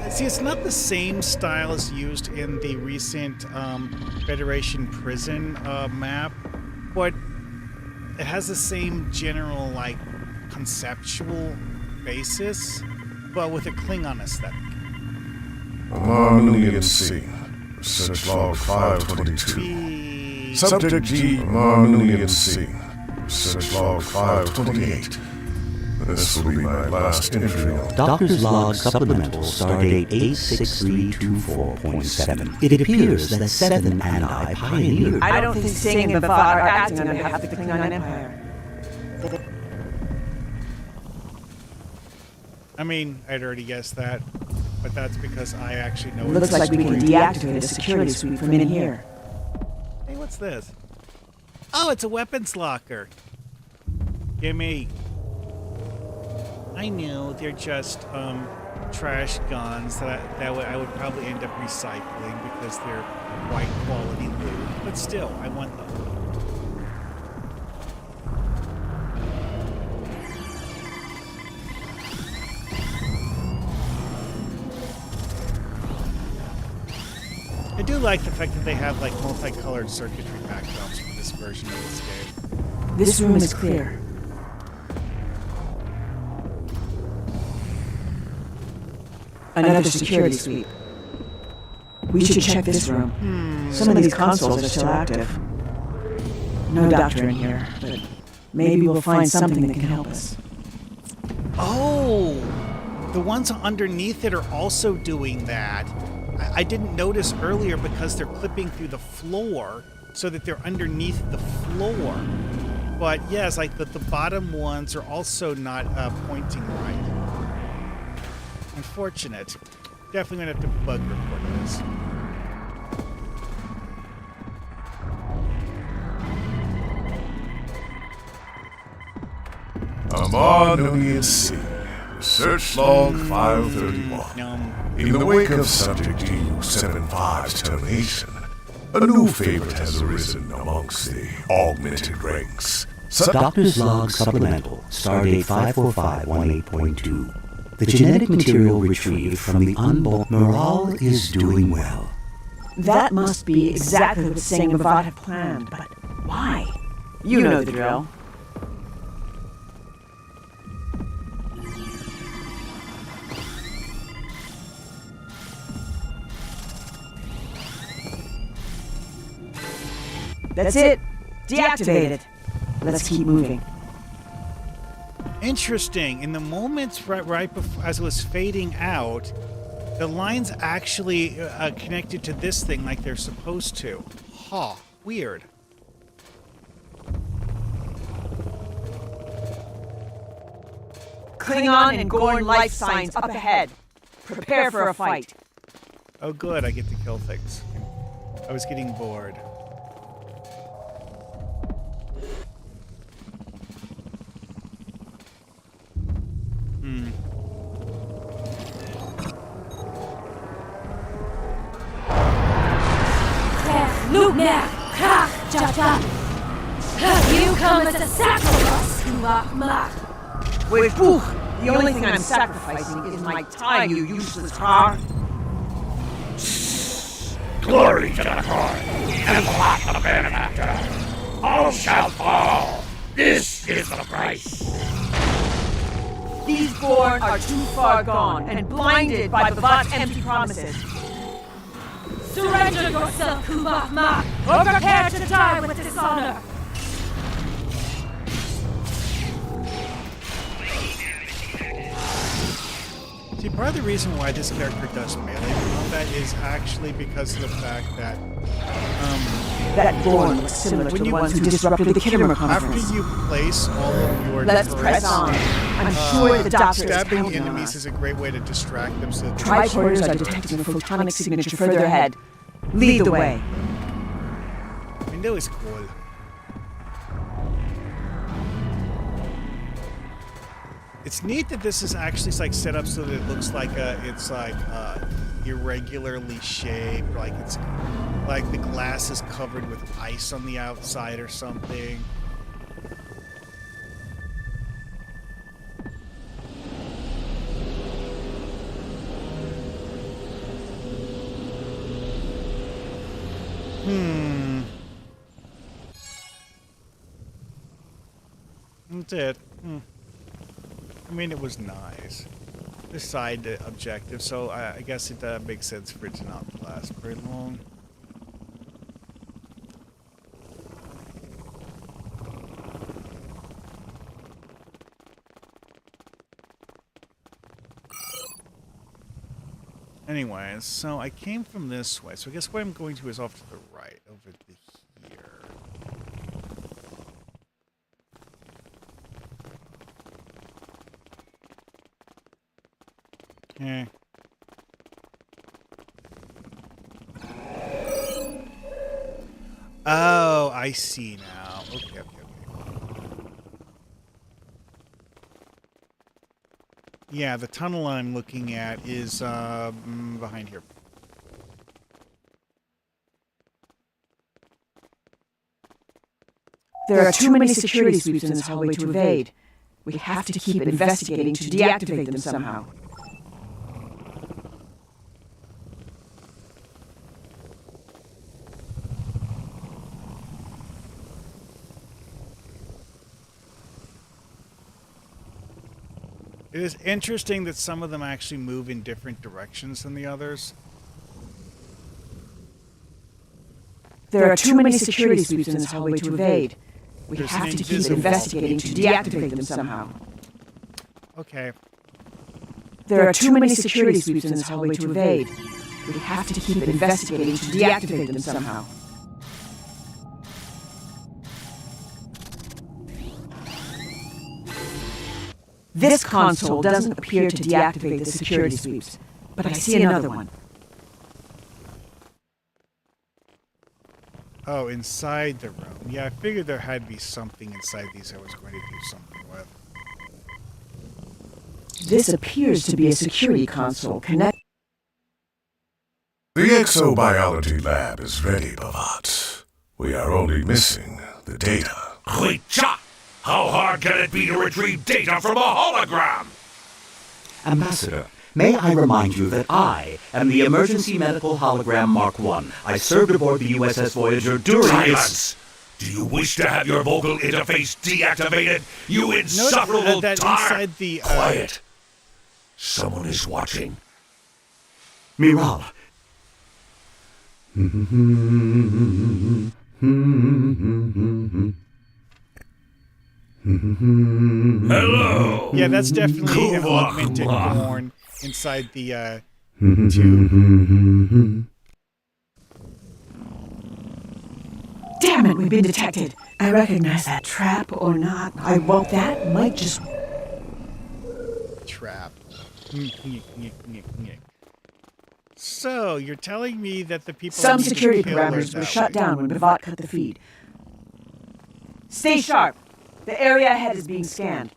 See, it's not the same style as used in the recent Federation prison map, but it has the same general, like, conceptual basis, but with a Klingon aesthetic. Marmillion scene. Search log 522. Subject G. Marmillion scene. Search log 528. This will be my last entry on Doctor's Log Supplemental Stardate 86324.7. It appears that Seven and I pioneered... I don't think Singh and Bavad are acting on behalf of the Klingon Empire. I mean, I'd already guessed that, but that's because I actually know... Looks like we can deactivate a security suite from in here. Hey, what's this? Oh, it's a weapons locker. Gimme. I knew they're just trash guns that I would probably end up recycling because they're white quality loot, but still, I want them. I do like the fact that they have like multicolored circuitry backdrops for this version of this game. This room is clear. Another security suite. We should check this room. Some of these consoles are still active. No doctor in here, but maybe we'll find something that can help us. Oh! The ones underneath it are also doing that. I didn't notice earlier because they're clipping through the floor so that they're underneath the floor. But yes, like the bottom ones are also not pointing right. Unfortunate. Definitely gonna have to bug report this. Marmillion scene. Search log 531. In the wake of Subject GU-75's termination, a new favorite has arisen amongst the augmented ranks. Doctor's Log Supplemental Stardate 54518.2. The genetic material retrieved from the unborn morale is doing well. That must be exactly what Singh and Bavad had planned, but why? You know the drill. That's it. Deactivate it. Let's keep moving. Interesting. In the moments right before, as it was fading out, the lines actually connected to this thing like they're supposed to. Huh. Weird. Klingon and Gorn life signs up ahead. Prepare for a fight. Oh, good. I get to kill things. I was getting bored. You come as a sacrifice, Kumar. Wait, poof! The only thing I'm sacrificing is my time, you useless tar. Glory to the Corn, and lot the benefactor. All shall fall. This is the price. These Gorn are too far gone and blinded by Bavat's empty promises. Surrender yourself, Kumar, or prepare to die with dishonor. See, part of the reason why this character does melee combat is actually because of the fact that that Gorn looks similar to the ones who disrupted the Kittimer conference. After you place all of your Let's press on. I'm sure the doctor is stabbing counting on enemies us. is a great way to distract them. So Triporters are detecting a photonic signature further ahead. Lead the way. Window is cool. It's neat that this is actually like set up so that it looks like it's irregularly shaped, like it's like the glass is covered with ice on the outside or something. That's it. I mean, it was nice. The side objective, so I guess it makes sense for it to not last very long. Anyways, so I came from this way, so I guess where I'm going to is off to the right, over to here. Eh. Oh, I see now. Okay. Yeah, the tunnel I'm looking at is behind here. There are too many security sweeps in this hallway to evade. We have to keep investigating to deactivate them somehow. It is interesting that some of them actually move in different directions than the others. There are too many security sweeps in this hallway to evade. We have to keep investigating to deactivate them somehow. Okay. There are too many security sweeps in this hallway to evade. We have to keep investigating to deactivate them somehow. This console doesn't appear to deactivate the security sweeps, but I see another one. Oh, inside the room. Yeah, I figured there had to be something inside these I was going to do something with. This appears to be a security console connected. The exobiology lab is ready, Bavat. We are only missing the data. Cha! How hard can it be to retrieve data from a hologram? Ambassador, may I remind you that I am the Emergency Medical Hologram Mark I. I served aboard the USS Voyager during Silence! Do you wish to have your vocal interface deactivated? You insufferable that tar! inside the, Quiet. Someone is watching. Miral. Hello. Yeah, that's definitely an augmented Gorn inside the tube. Damn it, we've been detected. I recognize that trap or not. That might just... Trap. So, you're telling me that the people... Some security parameters were shut down when Bhavat cut the feed. Stay sharp. The area ahead is being scanned.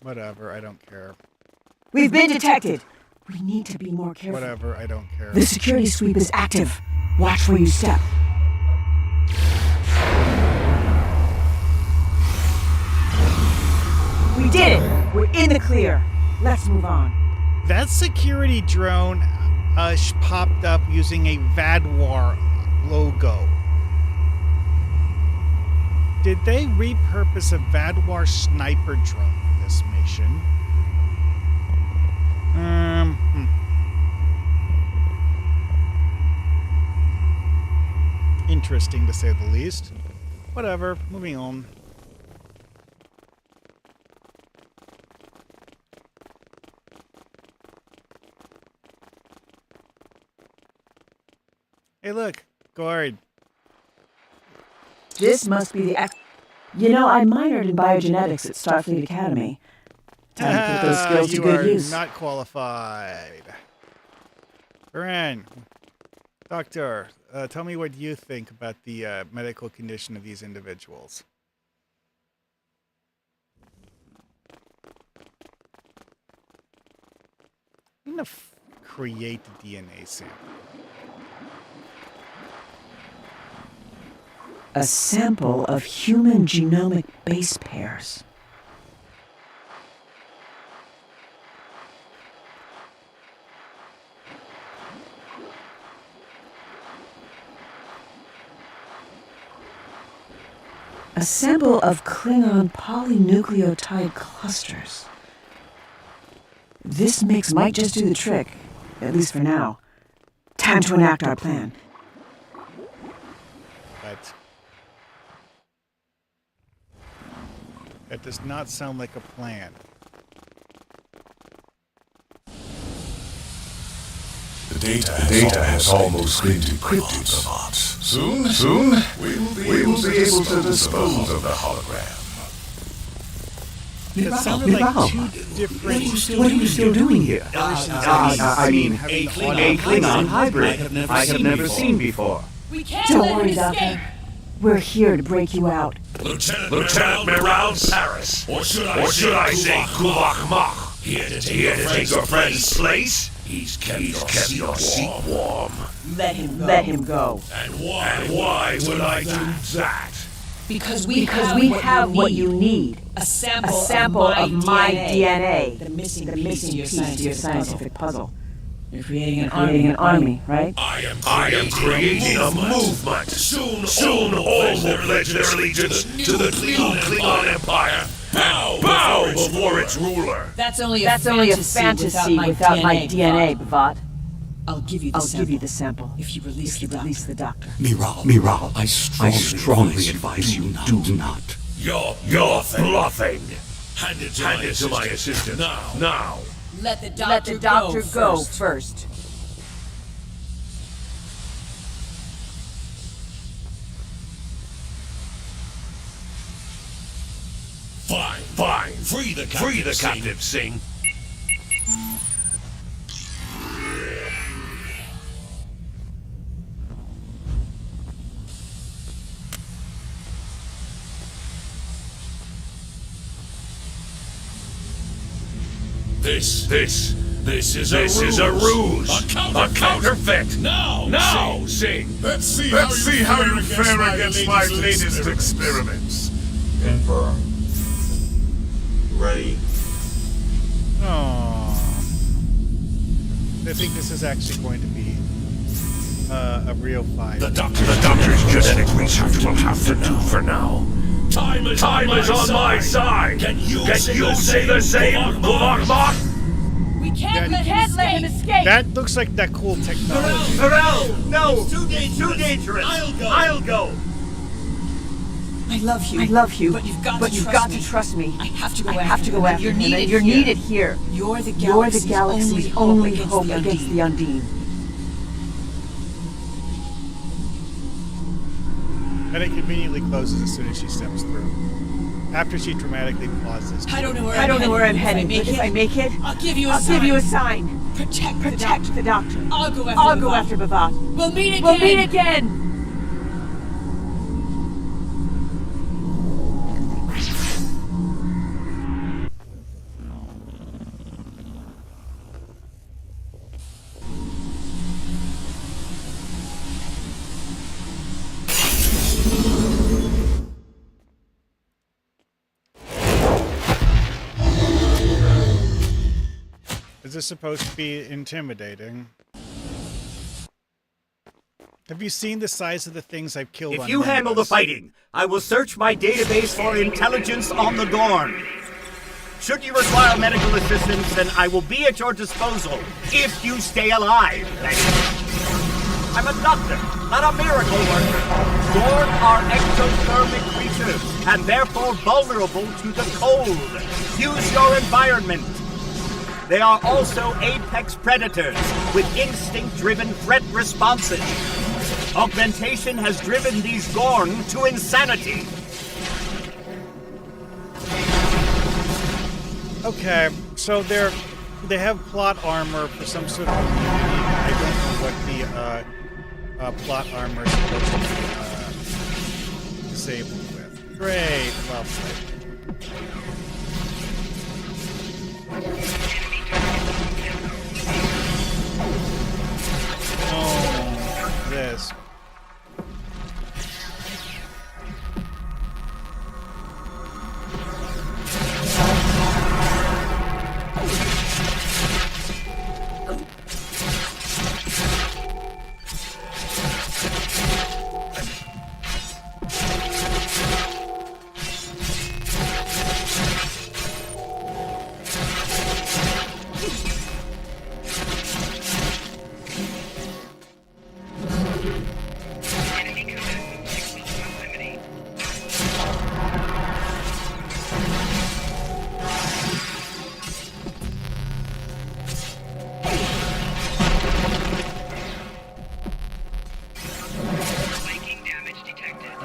Whatever, I don't care. We've been detected. We need to be more careful. Whatever, I don't care. The security sweep is active. Watch where you step. We did it! We're in the clear. Let's move on. That security drone popped up using a Vadwar logo. Did they repurpose a Vadwar sniper drone for this mission? Interesting to say the least. Whatever, moving on. Hey, look, guard. This must be the... You know, I minored in biogenetics at Starfleet Academy. Time to put those skills to good use. You are not qualified. Baran, doctor, tell me what you think about the medical condition of these individuals. I'm going to create a DNA sample. A sample of human genomic base pairs. A sample of Klingon polynucleotide clusters. This mix might just do the trick, at least for now. Time to enact our plan. But that does not sound like a plan. The data has almost been decrypted, Bhavat. Soon, we will be able to dispose of the hologram. It sounded like two different... What are you still doing here? I mean, a Klingon hybrid I have never seen before. We can't Don't let worry, him Doctor. escape. We're here to break you out. Lieutenant Miral Saris, or should I say Kuvak Mach, here to take your friend's place? He's kept your seat warm. Let him go. And why would I do that? Because we have what you need. A sample of my DNA. The missing piece to your scientific puzzle. You're creating an army, right? I am creating a movement. Soon all will pledge their allegiance to the new Klingon Empire. Bow before its ruler. That's only a fantasy without my DNA, Bhavat. I'll give you the sample if you release the doctor. Miral, I strongly advise you do not. You're bluffing. Hand it to my assistant now. Let the doctor go first. Fine. Free the captive, Singh. This is a ruse. A counterfeit. Now, Singh. Let's see how you fare against my latest experiments. Confirm. Ready. Oh, I think this is actually going to be a real fight. The doctor's genetic research will have to do for now. Time is on my side. Can you say the same, Mach? We can't let him escape. That looks like that cool technology. Varel, no! It's too dangerous. I'll go. I love you. But you've got to trust me. I have to go after him. You're needed here. You're the galaxy's only hope against the Undine. And it conveniently closes as soon as she steps through. After she dramatically pauses. I don't know where I'm heading, but if I make it, I'll give you a sign. Protect the doctor. I'll go after Bavat. We'll meet again. Is this supposed to be intimidating? Have you seen the size of the things I've killed on If you handle the fighting, I will search my database for intelligence on the Gorn. Should you require medical assistance, then I will be at your disposal if you stay alive. I'm a doctor, not a miracle worker. Gorn are ectothermic creatures and therefore vulnerable to the cold. Use your environment. They are also apex predators with instinct-driven threat responses. Augmentation has driven these Gorn to insanity. Okay, so they have plot armor for some sort of immunity. I don't know what the plot armor is supposed to be disabled with. Great, lovely. Oh, this.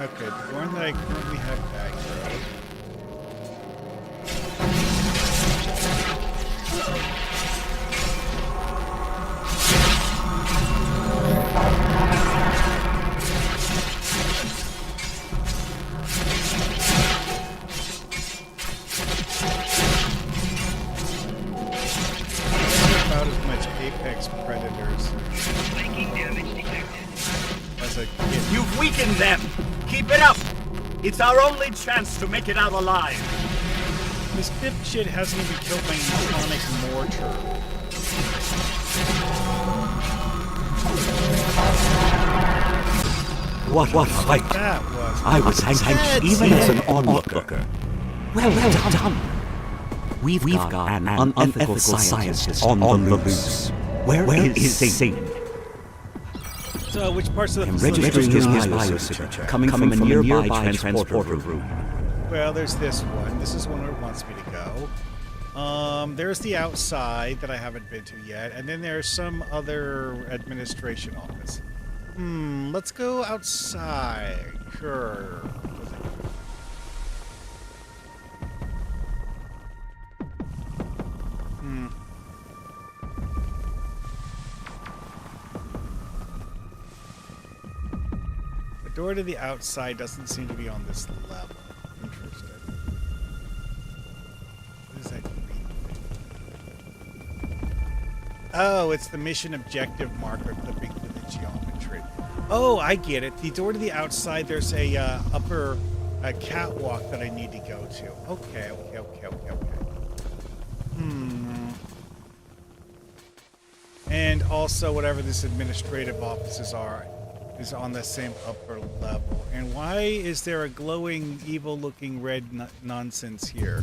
Okay, the one that I currently have aggro. About as much apex predators as I can get. You've weakened them. Keep it up! It's our only chance to make it out alive. This dipshit hasn't even killed my sonic mortar. What fight! That was. I was thanked even as an onlooker. Well done. We've got an unethical scientist on the loose. Where is Singh? So, which parts of the Registering his biosignature, coming from a nearby transporter room. Well, there's this one. This is one where it wants me to go. There's the outside that I haven't been to yet, and then there's some other administration office. Let's go outside. Sure. The door to the outside doesn't seem to be on this level. Interesting. What is that green thing? Oh, it's the mission objective marker clipping to the geometry. Oh, I get it. The door to the outside, there's a upper catwalk that I need to go to. Okay. And also whatever this administrative offices are is on the same upper level. And why is there a glowing, evil-looking red nonsense here?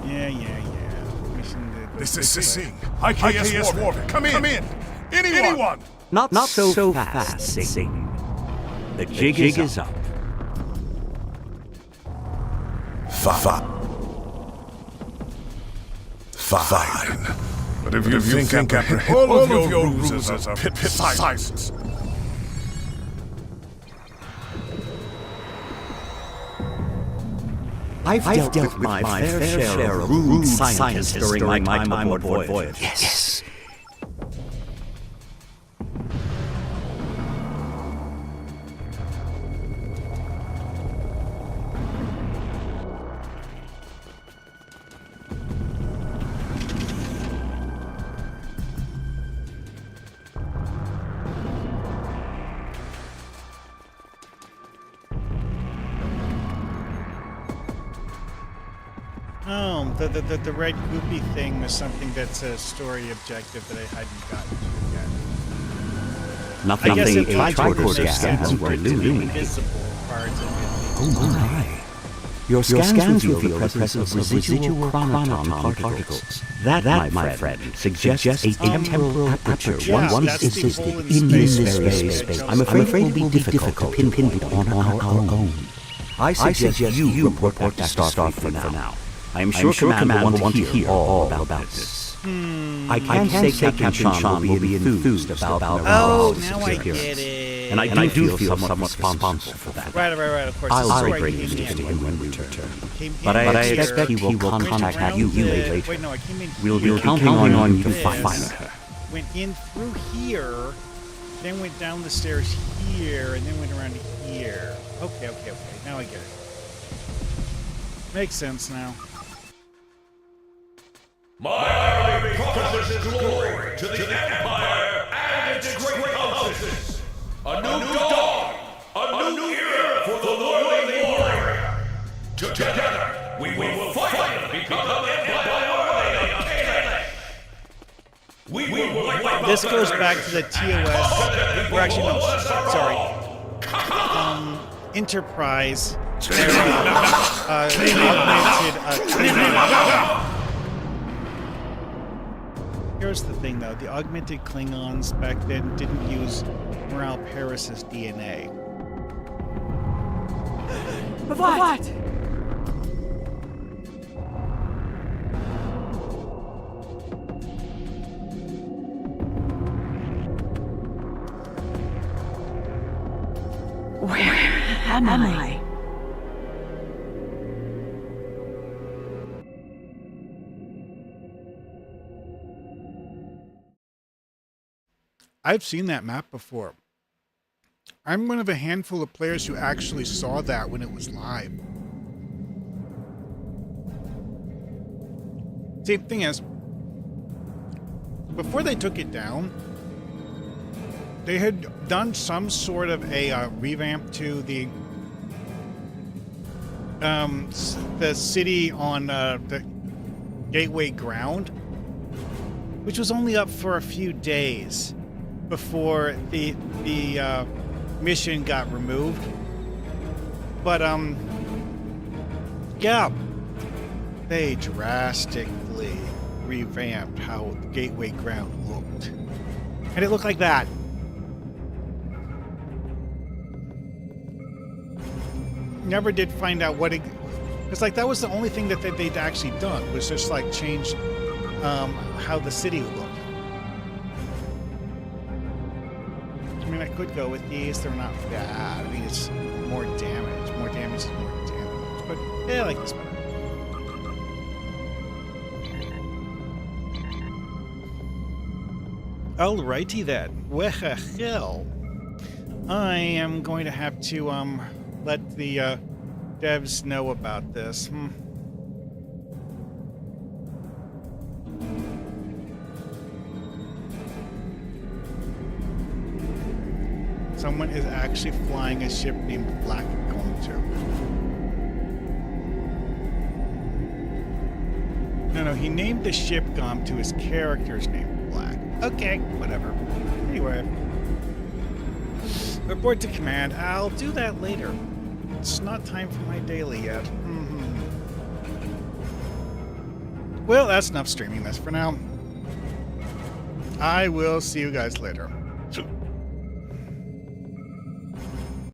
Yeah. Mission to- This is Sing. IKS Warden. Come in. Anyone. Not so fast, Sing. The jig is up. Fine. But if you think all of your rules are precise. I've dealt with my fair share of rude scientists during my time aboard voyage. Yes. Oh, the red goopy thing was something that's a story objective that I hadn't gotten to yet. Nothing I guess a it tricorder scans were illuminated. Invisible parts of it. Oh my. Your scans reveal the presence of residual chronoton particles. That, my friend, suggests a temporal aperture once existed in this very space. I'm afraid it will be difficult to pinpoint on our own. I suggest you report back to Starfleet for now. I am sure Command will want to hear all about this. I can't say Captain Sean will be enthused about now I get it. And I do feel somewhat responsible for that. Right, of course. I'll bring it to you when we return. But I expect he will contact you later. Wait, no, I came in We'll be counting on you to find her. Went in through here, then went down the stairs here, and then went around to here. Okay. Now I get it. Makes sense now. My army promises glory to the Empire and its great houses. A new dawn, a new era for the lordly warrior. Together, we will finally become an empire worthy of Calais. We will wipe This goes back to the TOS, or actually, no, sorry, Enterprise. Augmented Here's the thing, though. The augmented Klingons back then didn't use Morale Paris's DNA. But what? Where am I? I've seen that map before. I'm one of a handful of players who actually saw that when it was live. See, the thing is, before they took it down, they had done some sort of a revamp to the city on the Gateway ground, which was only up for a few days before the mission got removed. But yeah, they drastically revamped how the Gateway ground looked, and it looked like that. Never did find out what it. It's like that was the only thing that they'd actually done, was just like change how the city looked. I mean, I could go with these. They're not bad. I mean, it's more damage. More damage is more damage. But yeah, I like this better. Alrighty then. Well, I am going to have to let the devs know about this. Someone is actually flying a ship named Black going to. No, he named the ship Gom to his character's name, Black. Okay, whatever. Anyway. Report to command. I'll do that later. It's not time for my daily yet. Well, that's enough streaming this for now. I will see you guys later. So